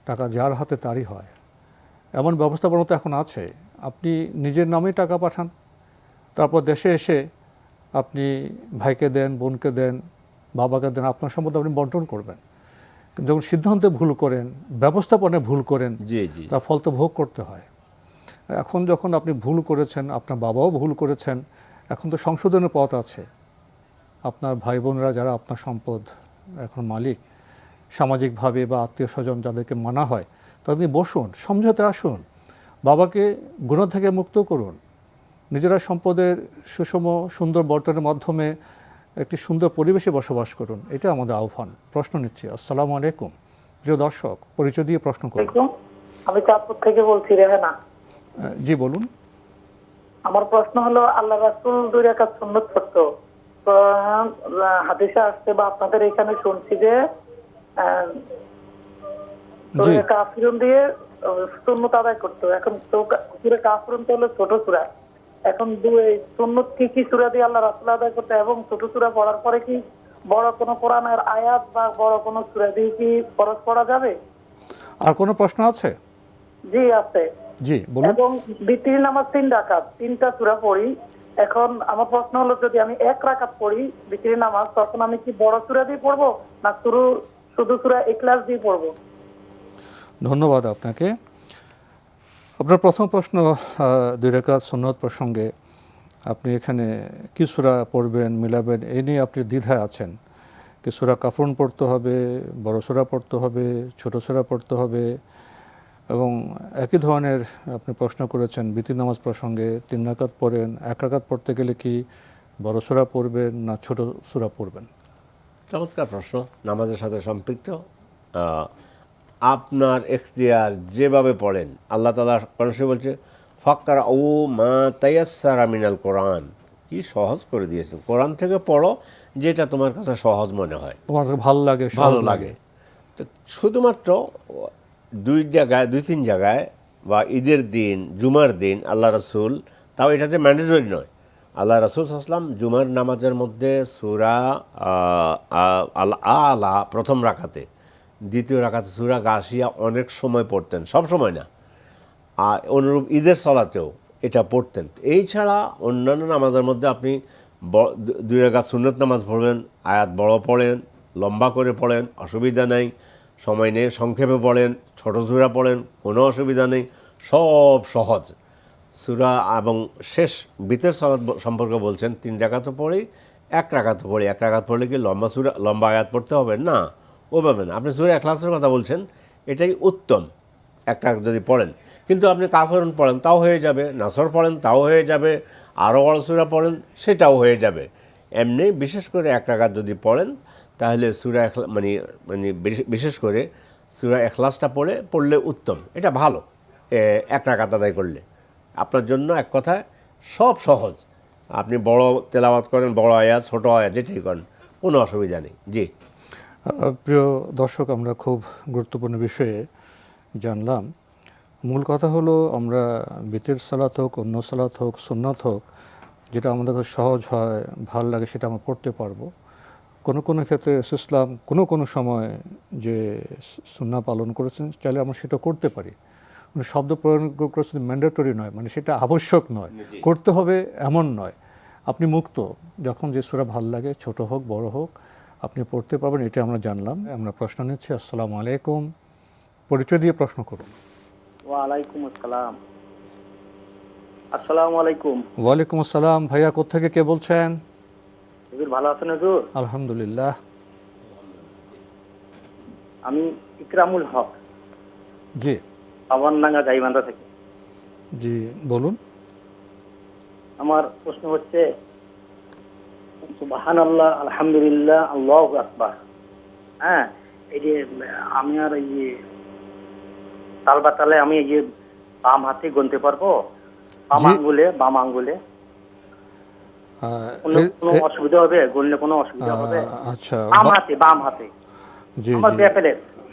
টাকা যার হাতে তারই হয়। এমন ব্যবস্থাপনা তো এখন আছে, আপনি নিজের নামেই টাকা পাঠান, তারপর দেশে এসে আপনি ভাইকে দেন, বোনকে দেন, বাবাকে দেন, আপনার সম্পদ আপনি বন্টন করবেন। কিন্তু যখন সিদ্ধান্তে ভুল করেন, ব্যবস্থাপনায় ভুল করেন, তার ফল তো ভোগ করতে হয়। এখন যখন আপনি ভুল করেছেন, আপনার বাবাও ভুল করেছেন, এখন তো সংশোধনের পথ আছে। আপনার ভাই বোনরা যারা আপনার সম্পদ এখন মালিক, সামাজিকভাবে বা আত্মীয় স্বজন যাদেরকে মানা হয়, তাদের বসুন, সমঝোতে আসুন, বাবাকে গুনাহ থেকে মুক্ত করুন, নিজেরা সম্পদের সুষম সুন্দর বন্টনের মাধ্যমে একটি সুন্দর পরিবেশে বসবাস করুন। এটা আমাদের আহ্বান। প্রশ্ন নিচ্ছি। আসসালামু আলাইকুম। প্রিয় দর্শক, পরিচয় দিয়ে প্রশ্ন করুন।
আমি চাঁদপুর থেকে বলছি, রেহানা।
জি বলুন।
আমার প্রশ্ন হলো, আল্লাহ রাসূল 2 রাকাত সুন্নাত পড়ত, তো হাদিসে আসছে বা আপনাদের এখানে শুনছি যে সূরা কাফিরুন দিয়ে সুন্নাত আদায় করতে। এখন সূরা কাফিরুন তো হলো ছোট সূরা, এখন সুন্নাত কি কি সূরা দিয়ে আল্লাহ রাসূল আদায় করতে, এবং ছোট সূরা পড়ার পরে কি বড় কোনো কোরআনের আয়াত বা বড় কোনো সূরা দিয়ে কি ফরজ পড়া যাবে?
আর কোনো প্রশ্ন আছে?
জি আছে।
জি বলুন।
এবং বিতির নামাজ 3 রাকাত, 3টা সূরা পড়ি। এখন আমার প্রশ্ন হলো, যদি আমি 1 রাকাত পড়ি বিতির নামাজ, তখন আমি কি বড় সূরা দিয়ে পড়বো না শুধু সূরা ইখলাস দিয়ে পড়বো?
ধন্যবাদ আপনাকে। আপনার প্রথম প্রশ্ন 2 রাকাত সুন্নত প্রসঙ্গে, আপনি এখানে কি সূরা পড়বেন মিলাবেন এই নিয়ে আপনি দ্বিধায় আছেন। কি সূরা কাফরুন পড়তে হবে, বড় সূরা পড়তে হবে, ছোট সূরা পড়তে হবে, এবং একই ধরনের আপনি প্রশ্ন করেছেন বিতির নামাজ প্রসঙ্গে 3 রাকাত পড়েন, 1 রাকাত পড়তে গেলে কি বড় সূরা পড়বেন না ছোট সূরা পড়বেন?
চমৎকার প্রশ্ন, নামাজের সাথে সম্পৃক্ত। আপনার এখতিয়ার যেভাবে পড়েন, আল্লাহ তাআলা কোরআনে বলছে ফাক্কারা ও মা তায়াসসারা মিনাল কোরআন, কি সহজ করে দিয়েছেন। কোরআন থেকে পড়ো যেটা তোমার কাছে সহজ মনে হয়,
তোমার কাছে ভালো লাগে,
ভালো লাগে। তো শুধুমাত্র 2-3 জায়গায় বা ঈদের দিন, জুমার দিন আল্লাহ রাসূল, তাও এটা যে ম্যান্ডেটরি নয়, আল্লাহ রাসূল সাল্লাল্লাহু আলাইহি ওয়াসাল্লাম জুমার নামাজের মধ্যে সূরা আল আলা প্রথম রাকাতে, দ্বিতীয় রাকাতে সূরা গাশিয়া অনেক সময় পড়তেন, সব সময় না। আর অনুরূপ ঈদের সালাতেও এটা পড়তেন। এই ছাড়া অন্যান্য নামাজের মধ্যে আপনি 2 রাকাত সুন্নত নামাজ পড়বেন, আয়াত বড় পড়েন, লম্বা করে পড়েন, অসুবিধা নেই। সময় নিয়ে সংক্ষেপে পড়েন, ছোট সূরা পড়েন, কোনো অসুবিধা নেই, সব সহজ সূরা। এবং শেষ বিতের সালাত সম্পর্কে বলছেন 3 রাকাত পড়ি, 1 রাকাত পড়ি। 1 রাকাত পড়লে কি লম্বা আয়াত পড়তে হবে না? ওভাবে না। আপনি সূরা ইখলাসের কথা বলছেন, এটাই উত্তম 1 রাকাত যদি পড়েন। কিন্তু আপনি কাফরুন পড়েন তাও হয়ে যাবে, নাসর পড়েন তাও হয়ে যাবে, আরও বড় সূরা পড়েন সেটাও হয়ে যাবে। এমনি বিশেষ করে 1 রাকাত যদি পড়েন তাহলে সূরা মানে বিশেষ করে সূরা ইখলাসটা পড়লে উত্তম, এটা ভালো। 1 রাকাত আদায় করলে আপনার জন্য এক কথায় সব সহজ। আপনি বড় তেলাওয়াত করেন, বড় আয়াত, ছোট আয়াত, যেটাই করেন, কোনো অসুবিধা নেই। জি
প্রিয় দর্শক, আমরা খুব গুরুত্বপূর্ণ বিষয়ে জানলাম। মূল কথা হলো, আমরা বিতের সালাত হোক, অন্য সালাত হোক, সুন্নাত হোক, যেটা আমাদের কাছে সহজ হয়, ভালো লাগে, সেটা আমরা পড়তে পারবো। কোনো ক্ষেত্রে ইসলাম কোনো সময় যে সুন্নাহ পালন করেছেন, চাইলে আমরা সেটা করতে পারি। মানে শব্দ প্রয়োগ করেছেন ম্যান্ডেটরি নয়, মানে সেটা আবশ্যক নয়, করতে হবে এমন নয়। আপনি মুক্ত, যখন যে সূরা ভালো লাগে, ছোট হোক বড় হোক, আপনি পড়তে পারবেন। এটা আমরা জানলাম। আমরা প্রশ্ন নিচ্ছি। আসসালামু আলাইকুম, পরিচয় দিয়ে প্রশ্ন করুন।
ওয়ালাইকুম আসসালাম। আসসালামু আলাইকুম।
ওয়ালাইকুম আসসালাম। ভাইয়া কোত্থেকে কে বলছেন?
হুজুর ভালো আছেন হুজুর?
আলহামদুলিল্লাহ।
আমি ইকরামুল হক।
জি
পাবনডাঙ্গা গাইবান্ধা থেকে।
জি বলুন।
আমার প্রশ্ন হচ্ছে, সুবহানাল্লাহ, আলহামদুলিল্লাহ, আল্লাহু আকবার, হ্যাঁ, এই যে আমি আর এই যে তালবাতালে আমি এই যে বাম হাতে গুনতে পারবো? বাম আঙ্গুলে কোনো অসুবিধা হবে? গুনলে কোনো অসুবিধা হবে?
আচ্ছা,
বাম হাতে
জি
আমার ব্যাপারে।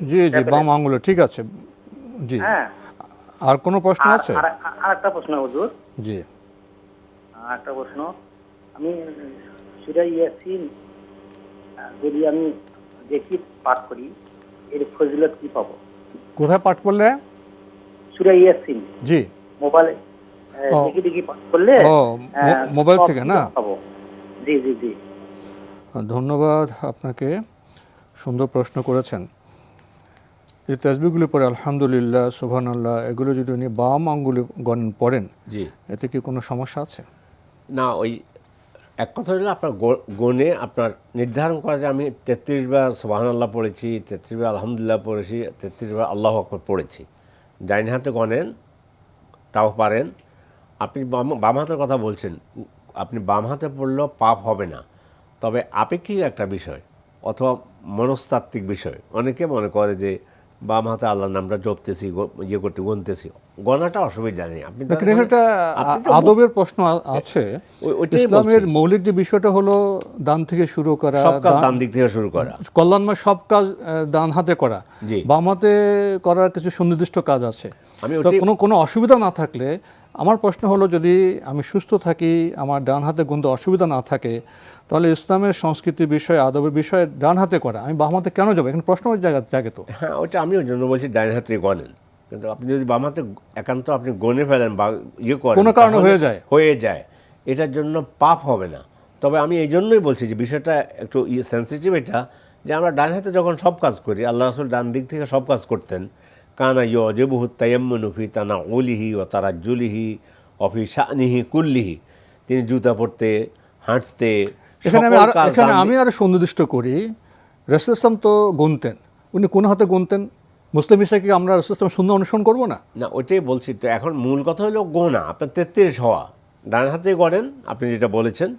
জি জি বাম আঙ্গুলে, ঠিক আছে। জি,
হ্যাঁ।
আর কোনো প্রশ্ন আছে?
আর একটা প্রশ্ন হুজুর।
জি,
একটা প্রশ্ন, আমি সূরা ইয়াসিন যদি আমি দেখি পাঠ করি, এর ফজিলত কি পাবো?
কোথায় পাঠ করলে?
সূরা ইয়াসিন
জি,
মোবাইলে দেখি পাঠ করলে,
মোবাইল থেকে না?
পাবো। জি জি জি,
ধন্যবাদ আপনাকে, সুন্দর প্রশ্ন করেছেন। এই তাসবিহগুলি পড়ে আলহামদুলিল্লাহ, সুবহানাল্লাহ, এগুলো যদি উনি বাম আঙ্গুলে পড়েন,
জি,
এতে কি কোনো সমস্যা আছে?
না, ওই এক কথা হলো আপনার গণে আপনার নির্ধারণ করা যে আমি 33 বার সুবহানাল্লাহ পড়েছি, 33 বার আলহামদুলিল্লাহ পড়েছি, 33 বার আল্লাহু আকবার পড়েছি। ডাইন হাতে গণেন, তাও পারেন। আপনি বাম হাতের কথা বলছেন, আপনি বাম হাতে পড়লেও পাপ হবে না, তবে আপেক্ষিক একটা বিষয় অথবা মনস্তাত্ত্বিক বিষয়। অনেকে মনে করে যে বাম হাতে আল্লাহর নামটা জপতেছি, গুনতেছি, গণাটা অসুবিধা নেই। আপনি তো
দেখেন এটা আদবের প্রশ্ন আছে।
ওইটাই
ইসলামের
বলছি।
মৌলিক যে বিষয়টা হলো ডান থেকে শুরু করা,
সব কাজ ডান দিক থেকে শুরু করা,
কল্যাণময় সব কাজ ডান হাতে করা,
জি।
বাম হাতে করার কিছু সুনির্দিষ্ট কাজ আছে।
আমি
তো
ওটাই
কোনো অসুবিধা না থাকলে, আমার প্রশ্ন হলো যদি আমি সুস্থ থাকি, আমার ডান হাতে গুনতে অসুবিধা না থাকে, তাহলে ইসলামের সংস্কৃতির বিষয়ে, আদবের বিষয়ে ডান হাতে করা, আমি বাম হাতে কেন যাবো? এখানে প্রশ্ন জাগে তো।
হ্যাঁ, ওটা আমি ওই জন্য বলছি ডান হাতে গণেন। কিন্তু আপনি যদি বাম হাতে একান্ত আপনি গনে ফেলেন বা ইয়ে করেন,
কোনো কারণে
তাহলে
হয়ে যায়,
এটার জন্য পাপ হবে না। তবে আমি এই জন্যই বলছি যে বিষয়টা একটু সেন্সিটিভ, এটা যে আমরা ডান হাতে যখন সব কাজ করি, আল্লাহ রাসূল ডান দিক থেকে সব কাজ করতেন। কানা ইউজিবুহু তায়াম্মুনু ফি তানাউলিহি ওয়া তারাজ্জুলিহি ওয়া ফি শানিহি কুল্লিহি, তিনি জুতা পরতে, হাঁটতে,
এখানে
সকল কাজ ডান
আমি আরো সুনির্দিষ্ট করি। রাসূল ইসলাম তো গুনতেন, উনি কোন হাতে গুনতেন? মুসলিম হিসেবে কি আমরা রাসূল ইসলাম সুন্নাহ অনুসরণ করবো না?
না, ওইটাই বলছি। তো এখন মূল কথা হলো গোনা, আপনার 33 হওয়া। ডান হাতে গড়েন, আপনি যেটা বলেছেন,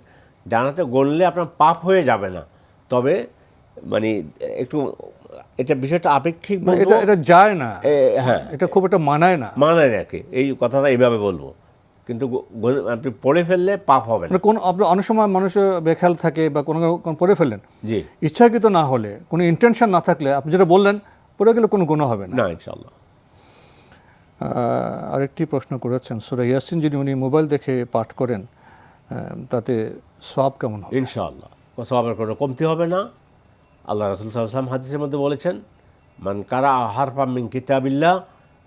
ডান হাতে গড়লে আপনার পাপ হয়ে যাবে না। তবে মানে একটু এটা বিষয়টা আপেক্ষিক বলবো।
এটা যায় না,
হ্যাঁ,
এটা খুব একটা মানায় না।
মানায় নাকি এই কথাটা এইভাবে বলবো, কিন্তু আপনি পড়ে ফেললে পাপ হবে না।
কোন অনেক সময় মানুষের বেখেয়াল থাকে বা কোনো পড়ে ফেললেন,
জি,
ইচ্ছাকৃত না হলে, কোনো ইন্টেনশন না থাকলে, আপনি যেটা বললেন, পড়ে গেলে কোনো গুনাহ হবে না।
না, ইনশাআল্লাহ।
আরেকটি প্রশ্ন করেছেন, সূরা ইয়াসিন যদি উনি মোবাইল দেখে পাঠ করেন, তাতে সওয়াব কেমন হবে?
ইনশাআল্লাহ সওয়াবের কোনো কমতি হবে না। আল্লাহ রাসূল সাল্লাল্লাহু আলাইহি ওয়াসাল্লাম হাদিসের মধ্যে বলেছেন, মান কারা হারফাম মিন কিতাবিল্লাহ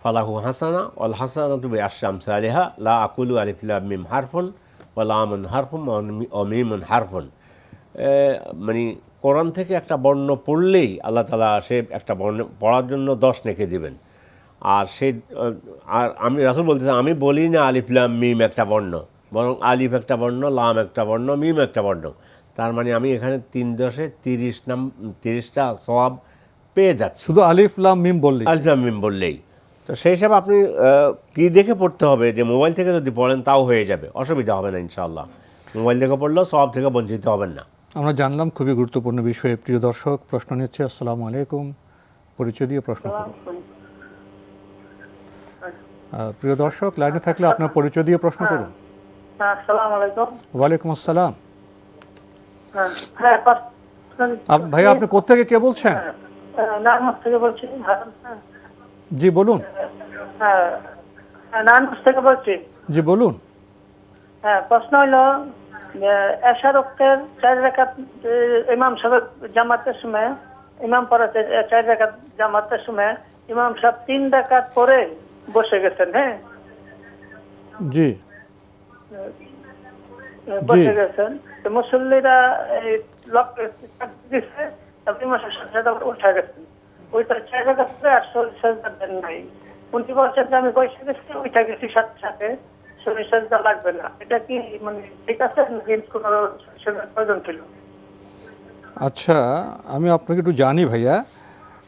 ফালাহু হাসানা ওয়াল হাসানাতু বিআশরি আমসালিহা লা আকুলু আলিফ লাম মিম হারফুন ওয়া লামুন হারফুন ওয়া মিমুন হারফুন। মানে কোরআন থেকে একটা বর্ণ পড়লেই আল্লাহ তাআলা সে একটা বর্ণ পড়ার জন্য 10 নেকি দিবেন। আর আর আমি রাসূল বলতেছেন, আমি বলি না আলিফ লাম মিম একটা বর্ণ, বরং আলিফ একটা বর্ণ, লাম একটা বর্ণ, মিম একটা বর্ণ। তার মানে আমি এখানে 3 10-এ 30টা সওয়াব পেয়ে যাচ্ছি,
শুধু আলিফ লাম মিম বললেই।
আলিফ লাম মিম বললেই। তো সেই হিসাবে আপনি কি দেখে পড়তে হবে, যে মোবাইল থেকে যদি পড়েন তাও হয়ে যাবে, অসুবিধা হবে না ইনশাআল্লাহ। মোবাইল থেকে পড়লেও সওয়াব থেকে বঞ্চিত হবেন না।
আমরা জানলাম খুবই গুরুত্বপূর্ণ বিষয়ে। প্রিয় দর্শক, প্রশ্ন নিচ্ছে। আসসালামু আলাইকুম, পরিচয় দিয়ে প্রশ্ন করুন। প্রিয় দর্শক, লাইনে থাকলে আপনার পরিচয় দিয়ে প্রশ্ন করুন।
আসসালামু আলাইকুম।
ওয়ালাইকুম আসসালাম।
হ্যাঁ,
ভাইয়া, আপনি কোত্থেকে কে বলছেন?
নারায়ণগঞ্জ থেকে বলছি।
জি বলুন।
হ্যাঁ, নারায়ণগঞ্জ থেকে বলছি।
জি বলুন।
হ্যাঁ, প্রশ্ন হলো এশা রক্তের 4 রাকাত ইমাম সাহেব জামাতের সময়, ইমাম পড়াতে 4 রাকাত জামাতের সময় ইমাম সাহেব 3 রাকাত পরে বসে গেছেন। হ্যাঁ,
জি
বসে গেছেন। তো মুসল্লিরা দিচ্ছে, আপনি মাসের সাথে উঠে গেছেন। ওইটা 4 রাকাত পরে আর সাজদা দেন নাই। উনি বলছেন যে আমি বসে গেছি, উঠে গেছি সাথে সাথে, সাজদা লাগবে না। এটা কি মানে ঠিক আছে নাকি কোনো সাজদার প্রয়োজন ছিল?
আচ্ছা, আমি আপনাকে একটু জানি ভাইয়া।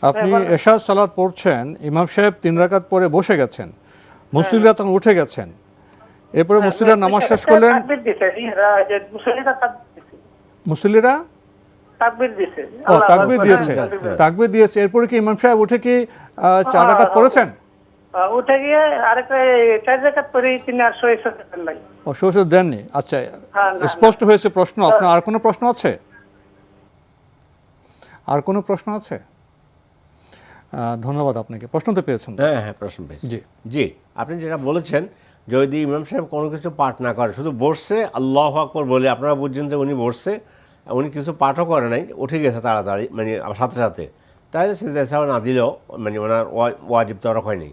আপনি এশা সালাত পড়ছেন, ইমাম সাহেব 3 রাকাত পরে বসে গেছেন, মুসল্লিরা তখন উঠে গেছেন, এরপরে মুসল্লিরা নামাজ শেষ করলেন। মুসল্লিরা
তাকবীর দিয়েছে।
তাকবীর দিয়েছে। এরপরে কি ইমাম সাহেব উঠে কি 4 রাকাত পড়েছেন?
উঠে গিয়ে আরেকটা 4 রাকাত পরে তিনি আর সহিহ নাই।
ও সহিহ দেননি। আচ্ছা, স্পষ্ট হয়েছে প্রশ্ন। আপনার আর কোনো প্রশ্ন আছে? আর কোনো প্রশ্ন আছে? ধন্যবাদ আপনাকে। প্রশ্ন তো পেয়েছেন?
হ্যাঁ হ্যাঁ, প্রশ্ন পেয়েছি।
জি
জি, আপনি যেটা বলেছেন, যদি ইমাম সাহেব কোনো কিছু পাঠ না করে, শুধু বসছে আল্লাহু আকবার বলে, আপনারা বুঝছেন যে উনি বসছে, উনি কিছু পাঠও করে নাই, উঠে গেছে তাড়াতাড়ি, মানে সাথে সাথে, তাহলে সিজদায়ে সাহু না দিলেও, মানে ওনার ওয়াজিব তরক হয়নি।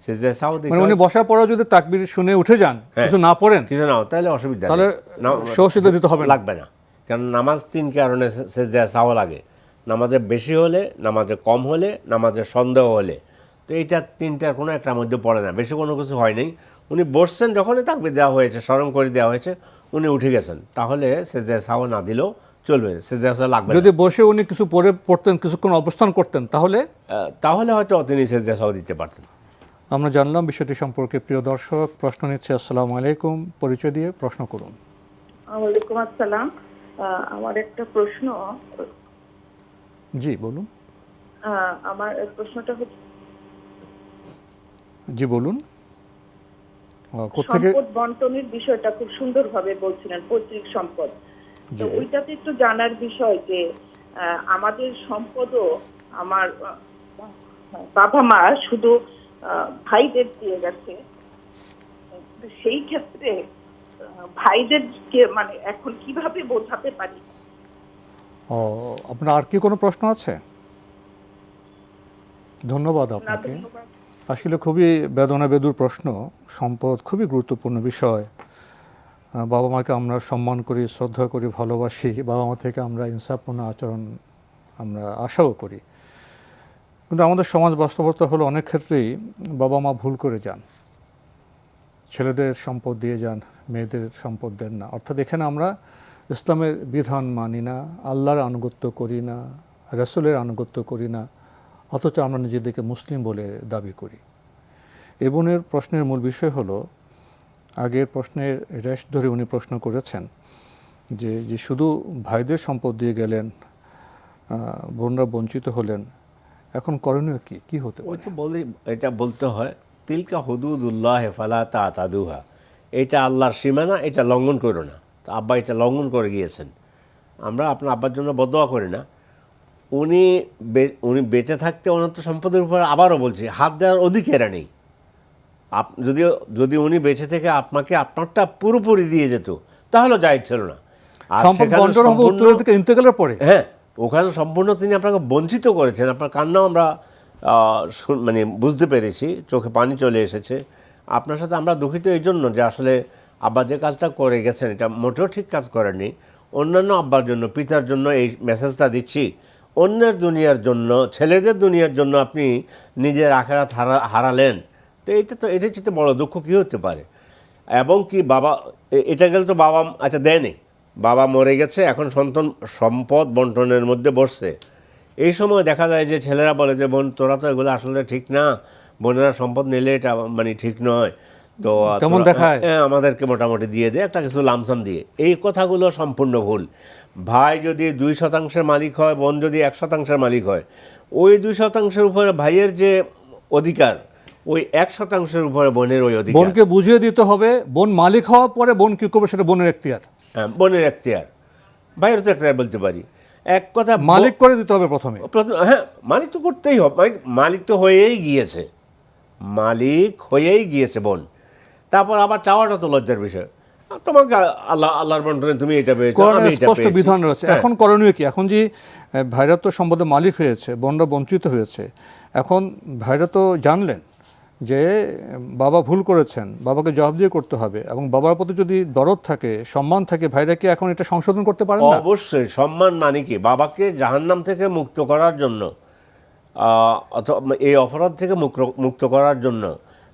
সিজদায়ে সাহু দিতে,
মানে উনি বসার পরেও যদি তাকবীর শুনে উঠে যান, কিছু না পড়েন,
কিছু না, তাহলে অসুবিধা নেই,
তাহলে সহিহ দিতে হবে,
লাগবে না। কারণ নামাজ 3 কারণে সিজদায়ে সাহু লাগে: নামাজে বেশি হলে, নামাজে কম হলে, নামাজের সন্দেহ হলে। তো এইটা 3টার কোনো একটার মধ্যে পড়ে না, বেশি কোনো কিছু হয় নাই। উনি বসছেন, যখনই তাকবীর দেওয়া হয়েছে, স্মরণ করে দেওয়া হয়েছে, উনি উঠে গেছেন, তাহলে সিজদায়ে সাহু না দিলেও চলবে, সিজদায়ে সাহু লাগবে না।
যদি বসে উনি কিছু পড়তেন, কিছুক্ষণ অবস্থান করতেন, তাহলে
হয়তো তিনি সিজদায়ে সাহু দিতে পারতেন।
আমরা জানলাম বিষয়টি সম্পর্কে। প্রিয় দর্শক, প্রশ্ন নিচ্ছে। আসসালামু আলাইকুম, পরিচয় দিয়ে প্রশ্ন করুন।
ওয়ালাইকুম আসসালাম। আমার একটা প্রশ্ন।
জি বলুন।
আমার প্রশ্নটা হচ্ছে,
জি বলুন। কোত্থেকে
সম্পদ বন্টনের বিষয়টা খুব সুন্দরভাবে বলছিলেন, পৈতৃক সম্পদ। তো ওইটাতে একটু জানার বিষয় যে আমাদের সম্পদও আমার বাবা মা শুধু ভাইদের দিয়ে গেছে, তো সেই ক্ষেত্রে ভাইদেরকে মানে এখন কিভাবে বোঝাতে পারি?
আপনার আর কি কোনো প্রশ্ন আছে? ধন্যবাদ
না,
আপনাকে।
ধন্যবাদ।
আসলে খুবই বেদনাবেদুর প্রশ্ন। সম্পদ খুবই গুরুত্বপূর্ণ বিষয়। বাবা মাকে আমরা সম্মান করি, শ্রদ্ধা করি, ভালোবাসি। বাবা মা থেকে আমরা ইনসাফপূর্ণ আচরণ আমরা আশাও করি। কিন্তু আমাদের সমাজ বাস্তবতা হলো অনেক ক্ষেত্রেই বাবা মা ভুল করে যান, ছেলেদের সম্পদ দিয়ে যান, মেয়েদের সম্পদ দেন না। অর্থাৎ এখানে আমরা ইসলামের বিধান মানি না, আল্লাহর আনুগত্য করি না, রাসূলের আনুগত্য করি না, অথচ আমরা নিজেদেরকে মুসলিম বলে দাবি করি। এ বোনের প্রশ্নের মূল বিষয় হলো, আগের প্রশ্নের রেশ ধরে উনি প্রশ্ন করেছেন যে শুধু ভাইদের সম্পদ দিয়ে গেলেন, বোনরা বঞ্চিত হলেন, এখন করণীয় কি হতে
ওই
পারে?
তো এটা বলতে হয়, তিলকা হুদুদুল্লাহ ফালা তাতাদুহা, এটা আল্লাহর সীমানা, এটা লঙ্ঘন করো না। তো আব্বা এটা লঙ্ঘন করে গিয়েছেন। আমরা আপনার আব্বার জন্য বদোয়া করি না। উনি বেঁচে থাকতে অনন্ত সম্পদের উপর আবারও বলছি হাত দেওয়ার অধিকার নেই। যদি উনি বেঁচে থেকে আপনাকে আপনারটা পুরোপুরি দিয়ে যেত তাহলে যাই ছিল না। আর
সম্পদ বন্টন হবে উত্তরাধিকার ইন্তেকালের পরে।
হ্যাঁ, ওখানে সম্পূর্ণ তিনি আপনাকে বঞ্চিত করেছেন। আপনার কান্নাও আমরা মানে বুঝতে পেরেছি, চোখে পানি চলে এসেছে। আপনার সাথে আমরা দুঃখিত এই জন্য যে আসলে আব্বা যে কাজটা করে গেছেন এটা মোটেও ঠিক কাজ করেননি। অন্যান্য আব্বার জন্য, পিতার জন্য এই মেসেজটা দিচ্ছি, অন্যের দুনিয়ার জন্য, ছেলেদের দুনিয়ার জন্য আপনি নিজের আখেরাত হারালেন। তো এটার চেয়ে বড় দুঃখ কী হতে পারে? এবং কি বাবা এটা গেলে তো বাবা আচ্ছা দেয়নি, বাবা মরে গেছে, এখন সন্তান সম্পদ বন্টনের মধ্যে বসছে। এই সময় দেখা যায় যে ছেলেরা বলে যে বোন তোরা তো এগুলো আসলে ঠিক না, বোনেরা সম্পদ নিলে এটা মানে ঠিক নয়, তো
কেমন দেখায়,
আমাদেরকে মোটামুটি দিয়ে দে একটা কিছু লামসাম দিয়ে। এই কথাগুলো সম্পূর্ণ ভুল। ভাই যদি 2% মালিক হয়, বোন যদি 1% মালিক হয়, ওই 2% উপরে ভাইয়ের যে অধিকার, ওই 1% উপরে বোনের ওই অধিকার।
বোনকে বুঝিয়ে দিতে হবে, বোন মালিক হওয়ার পরে বোন কি করবে সেটা বোনের এখতিয়ার।
হ্যাঁ, বোনের এখতিয়ার, ভাইয়ের তো এখতিয়ার বলতে পারি। এক কথা
মালিক করে দিতে হবে প্রথমে।
হ্যাঁ, মালিক তো করতেই হবে, মালিক তো হয়েই গিয়েছে, মালিক হয়েই গিয়েছে বোন। তারপর আবার চাওয়াটা তো লজ্জার বিষয়। তোমাকে আল্লাহর বন্টনে তুমি এটা পেয়েছো, আমি এটা
স্পষ্ট
পেয়েছি।
বিধান রয়েছে। এখন করণীয় কি? এখন যে ভাইরা তো সম্পদের মালিক হয়েছে, বোনরা বঞ্চিত হয়েছে, এখন ভাইরা তো জানলেন যে বাবা ভুল করেছেন, বাবাকে জবাবদিহি করতে হবে, এবং বাবার প্রতি যদি দরদ থাকে, সম্মান থাকে, ভাইরা কি এখন এটা সংশোধন করতে পারেন না?
অবশ্যই। সম্মান মানে কি? বাবাকে জাহান্নাম থেকে মুক্ত করার জন্য, অথবা এই অপরাধ থেকে মুক্ত করার জন্য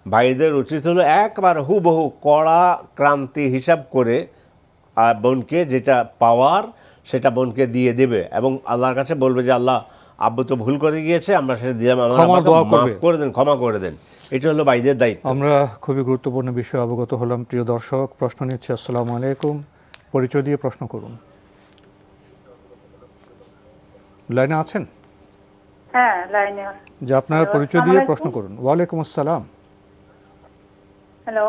ভাইদের উচিত হলো একবার হুবহু কড়া ক্রান্তি হিসাব করে বোনকে যেটা পাওয়ার সেটা বোনকে দিয়ে দেবে, এবং আল্লাহর কাছে বলবে যে আল্লাহ আব্বু তো ভুল করে গিয়েছে, আমরা সেটা দিলাম, মাফ করে দেন, ক্ষমা করে দেন। এটা হলো ভাইদের দায়িত্ব।
আমরা খুবই গুরুত্বপূর্ণ বিষয়ে অবগত হলাম। প্রিয় দর্শক, প্রশ্ন নিচ্ছে। আসসালামু আলাইকুম, পরিচয় দিয়ে প্রশ্ন করুন। লাইনে আছেন?
হ্যাঁ, লাইনে।
যে আপনার পরিচয় দিয়ে প্রশ্ন করুন। ওয়ালাইকুম আসসালাম।
হ্যালো,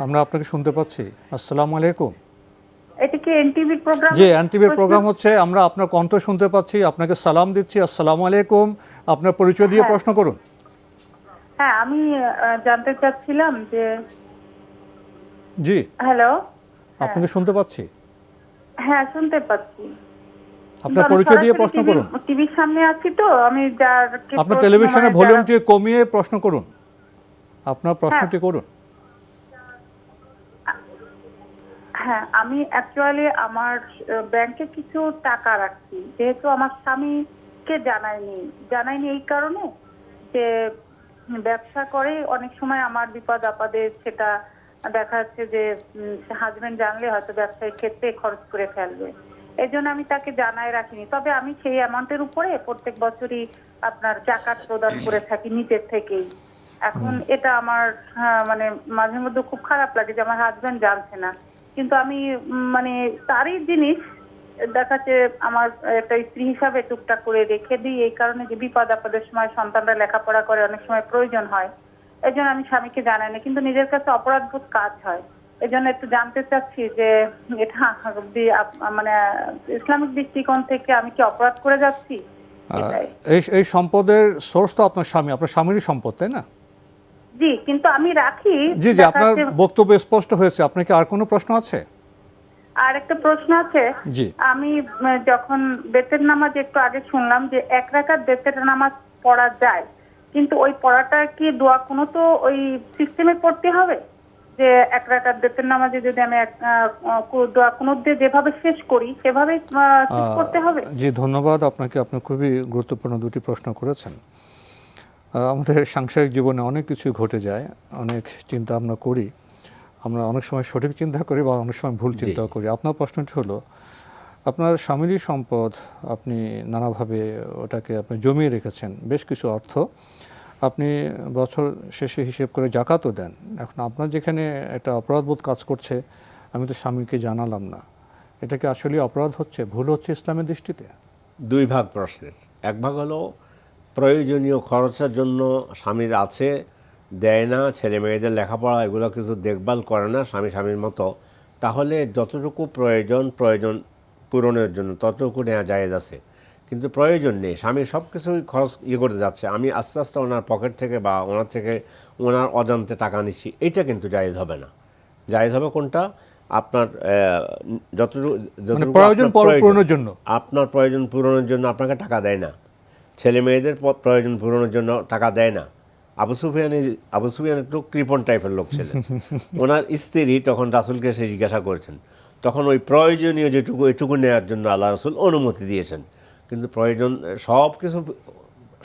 আমরা আপনাকে শুনতে পাচ্ছি। আসসালামু আলাইকুম।
এটা কি এনটিভির প্রোগ্রাম?
জি, এনটিভির প্রোগ্রাম হচ্ছে, আমরা আপনার কণ্ঠ শুনতে পাচ্ছি, আপনাকে সালাম দিচ্ছি। আসসালামু আলাইকুম, আপনার পরিচয় দিয়ে প্রশ্ন করুন।
হ্যাঁ, আমি জানতে চাচ্ছিলাম যে
জি,
হ্যালো,
আপনাকে শুনতে পাচ্ছি।
হ্যাঁ শুনতে পাচ্ছি।
আপনার পরিচয় দিয়ে প্রশ্ন করুন।
টিভির সামনে আছি তো আমি, যার
আপনার টেলিভিশনের ভলিউমটি কমিয়ে প্রশ্ন করুন, আপনার প্রশ্নটি করুন।
হ্যাঁ, আমি অ্যাকচুয়ালি আমার ব্যাংকে কিছু টাকা রাখছি, যেহেতু আমার স্বামীকে জানাইনি এই কারণে যে ব্যবসা করে, অনেক সময় আমার বিপদ আপদে সেটা দেখা যাচ্ছে যে হাজবেন্ড জানলে হয়তো ব্যবসায়িক ক্ষেত্রে খরচ করে ফেলবে, এই জন্য আমি তাকে জানাই রাখিনি। তবে আমি সেই অ্যামাউন্টের উপরে প্রত্যেক বছরই আপনার জাকাত প্রদান করে থাকি নিজের থেকেই। এখন এটা আমার মানে মাঝে মধ্যে খুব খারাপ লাগে যে আমার হাজবেন্ড জানছে না, কিন্তু আমি মানে তারই জিনিস দেখাচ্ছে আমার একটা স্ত্রী হিসাবে টুকটাক করে রেখে দিই, এই কারণে যে বিপদ আপদের সময় সন্তানরা লেখাপড়া করে, অনেক সময় প্রয়োজন হয়, এই জন্য আমি স্বামীকে জানাই না, কিন্তু নিজের কাছে অপরাধবোধ কাজ হয়। এই জন্য একটু জানতে চাচ্ছি যে এটা মানে ইসলামিক দৃষ্টিকোণ থেকে আমি কি অপরাধ করে যাচ্ছি?
এই সম্পদের সোর্স তো আপনার স্বামী, আপনার স্বামীরই সম্পদ, তাই না?
জি, কিন্তু আমি রাখি।
জি জি, আপনার বক্তব্য স্পষ্ট হয়েছে। আপনার কি আর কোনো প্রশ্ন আছে?
আর একটা প্রশ্ন আছে।
জি।
আমি যখন বেতের নামাজ একটু আগে শুনলাম যে 1 রাকাত বেতের নামাজ পড়া যায়, কিন্তু ওই পড়াটা কি দোয়া কোনো তো ওই সিস্টেমে পড়তে হবে? যে 1 রাকাত বেতের নামাজে যদি আমি দোয়া কোনো দিয়ে যেভাবে শেষ করি সেভাবেই শেষ করতে হবে?
জি, ধন্যবাদ আপনাকে। আপনি খুবই গুরুত্বপূর্ণ দুটি প্রশ্ন করেছেন। আমাদের সাংসারিক জীবনে অনেক কিছু ঘটে যায়, অনেক চিন্তা আমরা করি, আমরা অনেক সময় সঠিক চিন্তা করি বা অনেক সময় ভুল চিন্তা করি। আপনার প্রশ্নটি হলো, আপনার স্বামীরই সম্পদ, আপনি নানাভাবে ওটাকে আপনি জমিয়ে রেখেছেন বেশ কিছু অর্থ, আপনি বছর শেষে হিসেব করে জাকাতও দেন। এখন আপনার যেখানে একটা অপরাধবোধ কাজ করছে, আমি তো স্বামীকে জানালাম না, এটা কি আসলে অপরাধ হচ্ছে, ভুল হচ্ছে ইসলামের দৃষ্টিতে?
2 ভাগ প্রশ্নের। এক ভাগ হলো প্রয়োজনীয় খরচের জন্য স্বামীর আছে, দেয় না, ছেলে মেয়েদের লেখাপড়া এগুলো কিছু দেখভাল করে না স্বামীর মতো, তাহলে যতটুকু প্রয়োজন পূরণের জন্য ততটুকু নেওয়া জায়েজ আছে। কিন্তু প্রয়োজন নেই, স্বামী সব কিছুই খরচ করতে যাচ্ছে, আমি আস্তে আস্তে ওনার পকেট থেকে বা ওনার থেকে ওনার অজান্তে টাকা নিচ্ছি, এইটা কিন্তু জায়েজ হবে না। জায়েজ হবে কোনটা? আপনার
প্রয়োজন পূরণের জন্য,
আপনার প্রয়োজন পূরণের জন্য আপনাকে টাকা দেয় না, ছেলে মেয়েদের প্রয়োজন পূরণের জন্য টাকা দেয় না। আবু সুফিয়ান একটু কৃপণ টাইপের লোক ছিলেন। ওনার স্ত্রী তখন রাসূলকে এসে জিজ্ঞাসা করেছেন, তখন ওই প্রয়োজনীয় এটুকু নেওয়ার জন্য আল্লাহ রাসূল অনুমতি দিয়েছেন। কিন্তু প্রয়োজন সব কিছু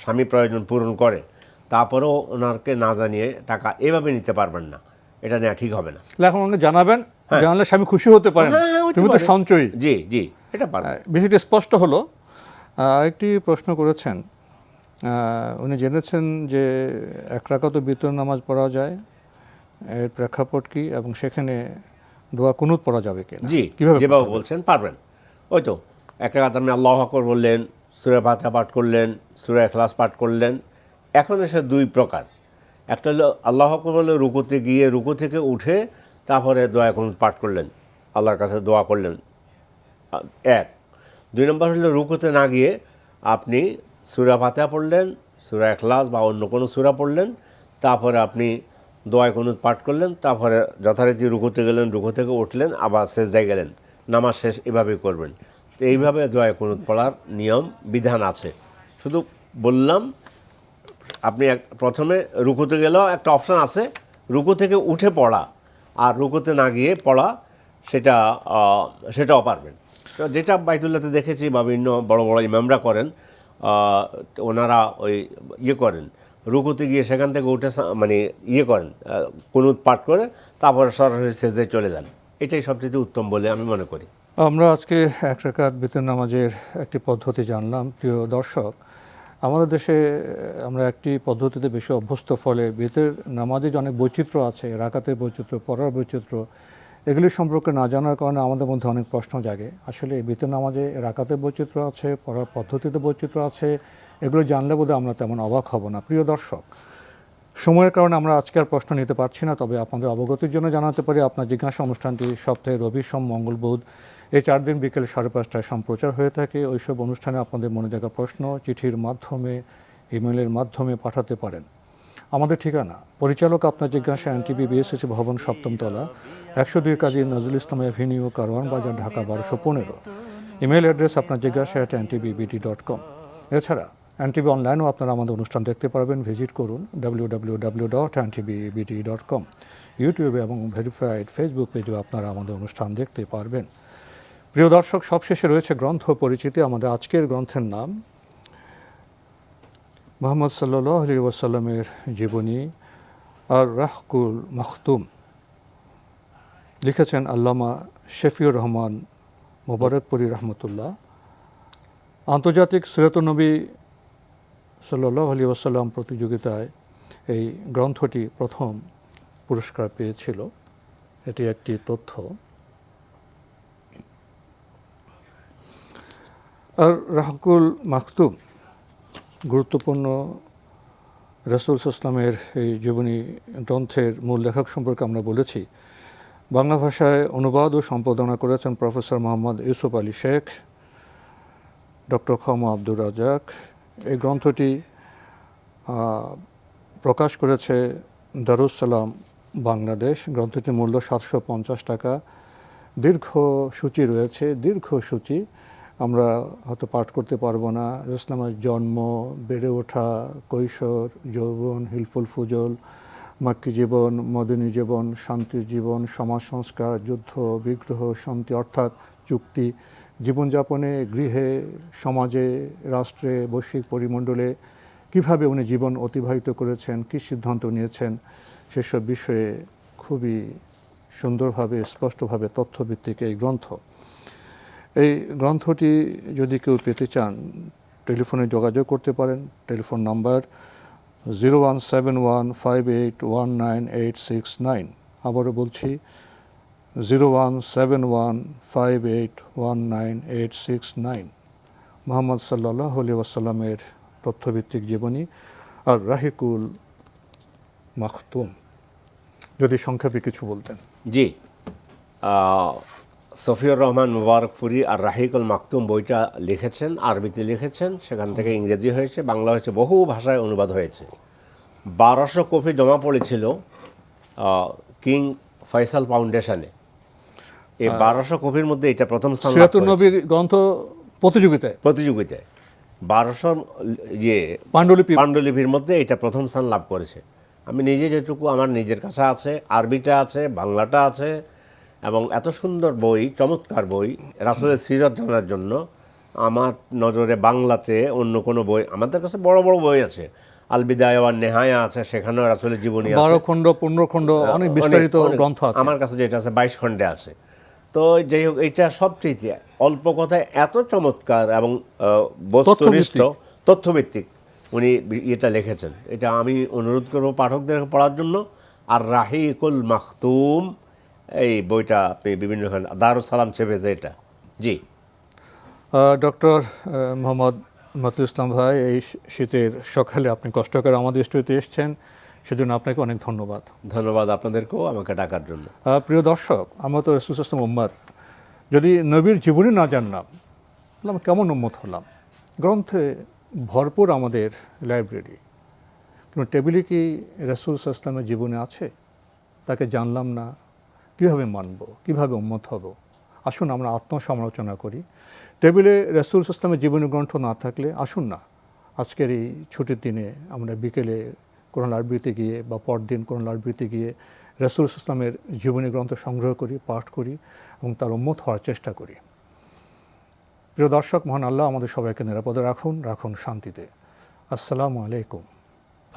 স্বামী প্রয়োজন পূরণ করে, তারপরেও ওনারকে না জানিয়ে টাকা এভাবে নিতে পারবেন না, এটা নেওয়া ঠিক হবে না।
এখন আমাকে জানাবেন, জানালে স্বামী খুশি হতে পারেন, তুমি তো সঞ্চয়ী।
জি জি, এটা
বিষয়টি স্পষ্ট হলো। আরেকটি প্রশ্ন করেছেন, উনি জেনেছেন যে 1 রাকাত বিতর নামাজ পড়া যায়, এর প্রেক্ষাপট কি এবং সেখানে দোয়া কুনুত পড়া যাবে কি?
জি, যেভাবে বলছেন পারবেন। ওই তো 1 রাকাত আপনি আল্লাহু আকবার বললেন, সূরা ফাতিহা পাঠ করলেন, সূরা ইখলাস পাঠ করলেন। এখন এসে 2 প্রকার। একটা হলো আল্লাহু আকবার বলে রুকুতে গিয়ে রুকু থেকে উঠে তারপরে দোয়া কুনুত পাঠ করলেন, আল্লাহর কাছে দোয়া করলেন, 1। 2 নম্বর হলো রুকুতে না গিয়ে আপনি সূরা ফাতিহা পড়লেন, সূরা ইখলাস বা অন্য কোনো সূরা পড়লেন, তারপরে আপনি দোয়া কুনুত পাঠ করলেন, তারপরে যথারীতি রুকুতে গেলেন, রুকু থেকে উঠলেন, আবার সেজদায় গেলেন, নামাজ শেষ এভাবেই করবেন। তো এইভাবে দোয়া কুনুত পড়ার নিয়ম বিধান আছে। শুধু বললাম, আপনি প্রথমে রুকুতে গেলেও একটা অপশান আছে, রুকু থেকে উঠে পড়া আর রুকুতে না গিয়ে পড়া, সেটাও পারবেন। তো যেটা বাইতুল্লাহতে দেখেছি বা বিভিন্ন বড় বড় ইমামরা করেন, ওনারা ওই করেন, রুকুতে গিয়ে সেখান থেকে উঠে মানে করেন, কুনুত পাঠ করে তারপরে সরাসরি সেজদায় চলে যান। এটাই সবচেয়ে উত্তম বলে আমি মনে করি।
আমরা আজকে 1 রাকাত বিতর নামাজের একটি পদ্ধতি জানলাম। প্রিয় দর্শক, আমাদের দেশে আমরা একটি পদ্ধতিতে বেশি অভ্যস্ত, ফলে বিতর নামাজে যে অনেক বৈচিত্র্য আছে, রাকাতের বৈচিত্র্য, পড়ার বৈচিত্র্য, এগুলি সম্পর্কে না জানার কারণে আমাদের মধ্যে অনেক প্রশ্ন জাগে। আসলে বিতর নামাজে রাকাতের বৈচিত্র্য আছে, পড়ার পদ্ধতিতে বৈচিত্র্য আছে, এগুলো জানলে বোধহয় আমরা তেমন অবাক হব না। প্রিয় দর্শক, সময়ের কারণে আমরা আজকে আর প্রশ্ন নিতে পারছি না, তবে আপনাদের অবগতির জন্য জানাতে পারি, আপনার জিজ্ঞাসা অনুষ্ঠানটি সপ্তাহে রবি, সোম, মঙ্গল, বুধ এই 4 দিন বিকেল 5:30টায় সম্প্রচার হয়ে থাকে। ওইসব অনুষ্ঠানে আপনাদের মনে জাগা প্রশ্ন চিঠির মাধ্যমে, ইমেলের মাধ্যমে পাঠাতে পারেন। আমাদের ঠিকানা পরিচালক আপনার জিজ্ঞাসা, এনটিভি বিএসএসি ভবন, 7ম তলা, 102 কাজী নজরুল ইসলাম এভিনিউ, কারওয়ান বাজার, ঢাকা 1215। ইমেল অ্যাড্রেস আপনার জিজ্ঞাসা @ntbbt.com। এছাড়া এনটিভি অনলাইনেও আপনারা আমাদের অনুষ্ঠান দেখতে পারবেন, ভিজিট করুন www.ntbbt.com। ইউটিউবে এবং ভেরিফাইড ফেসবুক পেজেও আপনারা আমাদের অনুষ্ঠান দেখতে পারবেন। প্রিয় দর্শক, সবশেষে রয়েছে গ্রন্থ পরিচিতি। আমাদের আজকের গ্রন্থের নাম মুহাম্মদ সাল্লাল্লাহু আলাইহি ওয়াসাল্লামের জীবনী আর রাহকুল মাখতুম, লিখেছেন আল্লামা শফিউর রহমান মোবারকপুরী রহমতুল্লাহ। আন্তর্জাতিক সিরাতুন নবী সাল্লাল্লাহু আলাইহি ওয়াসাল্লাম প্রতিযোগিতায় এই গ্রন্থটি প্রথম পুরস্কার পেয়েছিল, এটি একটি তথ্য। আর রাহকুল মাখতুম গুরুত্বপূর্ণ রাসূল সাল্লাল্লাহু আলাইহি ওয়াসাল্লামের এই জীবনী গ্রন্থের মূল লেখক সম্পর্কে আমরা বলেছি। বাংলা ভাষায় অনুবাদ ও সম্পাদনা করেছেন প্রফেসর মোহাম্মদ ইউসুফ আলী শেখ, ডক্টর খমা আব্দুর রাজ্জাক। এই গ্রন্থটি প্রকাশ করেছে দারুস সালাম বাংলাদেশ। গ্রন্থটির মূল্য 750 টাকা। দীর্ঘ সূচি রয়েছে, দীর্ঘ সূচি আমরা হয়তো পাঠ করতে পারবো না। ইসলামের জন্ম, বেড়ে ওঠা, কৈশোর, যৌবন, হিলফুল ফুজল, মাক্কি জীবন, মদিনী জীবন, শান্তির জীবন, সমাজ সংস্কার, যুদ্ধ, বিগ্রহ, শান্তি অর্থাৎ চুক্তি, জীবনযাপনে, গৃহে, সমাজে, রাষ্ট্রে, বৈশ্বিক পরিমণ্ডলে কীভাবে উনি জীবন অতিবাহিত করেছেন, কী সিদ্ধান্ত নিয়েছেন, সেসব বিষয়ে খুবই সুন্দরভাবে স্পষ্টভাবে তথ্যভিত্তিক এই গ্রন্থ। এই গ্রন্থটি যদি কেউ পেতে চান টেলিফোনে যোগাযোগ করতে পারেন। টেলিফোন নাম্বার 0171581986 আবারও বলছি 0171581986। মুহাম্মদ সাল্লাল্লাহু আলাইহি ওয়াসাল্লামের তথ্যভিত্তিক জীবনী আর রাহিকুল মাখতুম। যদি সংক্ষেপে কিছু বলতেন।
জি, সফিউর রহমান মুবারকপুরি আর রাহিকুল মাকতুম বইটা লিখেছেন, আরবিতে লিখেছেন, সেখান থেকে ইংরেজি হয়েছে, বাংলা হয়েছে, বহু ভাষায় অনুবাদ হয়েছে। 1200 কপি জমা পড়েছিল কিং ফয়সাল ফাউন্ডেশনে। এই 1200 কপির মধ্যে এটা প্রথম স্থান লাভ করেছে।
নবী গ্রন্থ প্রতিযোগিতায়
1200 পাণ্ডুলিপির মধ্যে এটা প্রথম স্থান লাভ করেছে। আমি নিজে যেটুকু আমার নিজের কাছে আছে, আরবিটা আছে, বাংলাটা আছে, এবং এত সুন্দর বই, চমৎকার বই রাসূলের সিরাত জানার জন্য আমার নজরে বাংলাতে অন্য কোনো বই, আমাদের কাছে বড় বড় বই আছে, আল বিদায়া ওয়ান নেহায়া আছে, সেখানেও রাসূলের জীবনী আছে,
12 খণ্ড 15 খণ্ড অনেক বিস্তারিত গ্রন্থ আছে।
আমার কাছে যেটা আছে 22 খণ্ডে আছে। তো যাই হোক, এইটা সবচেয়ে অল্প কথায় এত চমৎকার এবং বস্তুনিষ্ঠ, তথ্যভিত্তিক উনি এটা লিখেছেন। এটা আমি অনুরোধ করবো পাঠকদের পড়ার জন্য। আর রাহিকুল মাখতুম এই বইটা আপনি বিভিন্ন দারুস সালাম ছেপেছে এটা। জি,
ডক্টর মোহাম্মদ মতিউল ইসলাম ভাই, এই শীতের সকালে আপনি কষ্ট করে আমাদের স্টুডিওতে এসেছেন, সেজন্য আপনাকে অনেক ধন্যবাদ।
ধন্যবাদ আপনাদেরকেও আমাকে ডাকার জন্য। প্রিয়
দর্শক, আমরা তো রাসূল সাল্লাল্লাহু আলাইহি ওয়াসাল্লাম উম্মত, যদি নবীর জীবনী না জানলাম তাহলে কেমন উম্মত হলাম? গ্রন্থে ভরপুর আমাদের লাইব্রেরি, কিন্তু টেবিলে কি রাসূল সাল্লাল্লাহু আলাইহি ওয়াসাল্লামের জীবনী আছে? তাকে জানলাম না, কীভাবে মানব, কীভাবে উম্মত হব? আসুন আমরা আত্মসমালোচনা করি। টেবিলে রাসূল সাল্লাল্লাহু আলাইহি ওয়াসাল্লামের জীবনী গ্রন্থ না থাকলে আসুন না আজকের এই ছুটির দিনে আমরা বিকেলে কোরআন লাইব্রেরিতে গিয়ে বা পরদিন কোরআন লাইব্রেরিতে গিয়ে রাসূল সাল্লাল্লাহু আলাইহি ওয়াসাল্লামের জীবনী গ্রন্থ সংগ্রহ করি, পাঠ করি এবং তার উম্মত হওয়ার চেষ্টা করি। প্রিয় দর্শক, মহান আল্লাহ আমাদের সবাইকে নিরাপদে রাখুন, রাখুন শান্তিতে। আসসালামু আলাইকুম।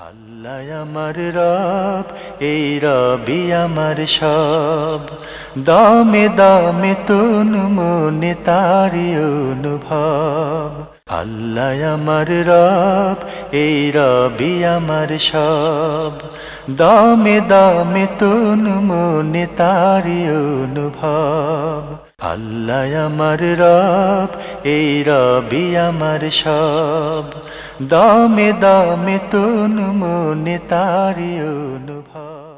আল্লাহ আমার রব, এই রবি আমার সব, দামে দামে তুন মনে তারি অনুভব। আল্লাহ আমার রব, এই রবি আমার সব, দামে দামে তুন মনে তারি অনুভব। আল্লাহ আমার রব, এই রবি আমার সব, দামে দামে তুন মনে তারি অনুভব।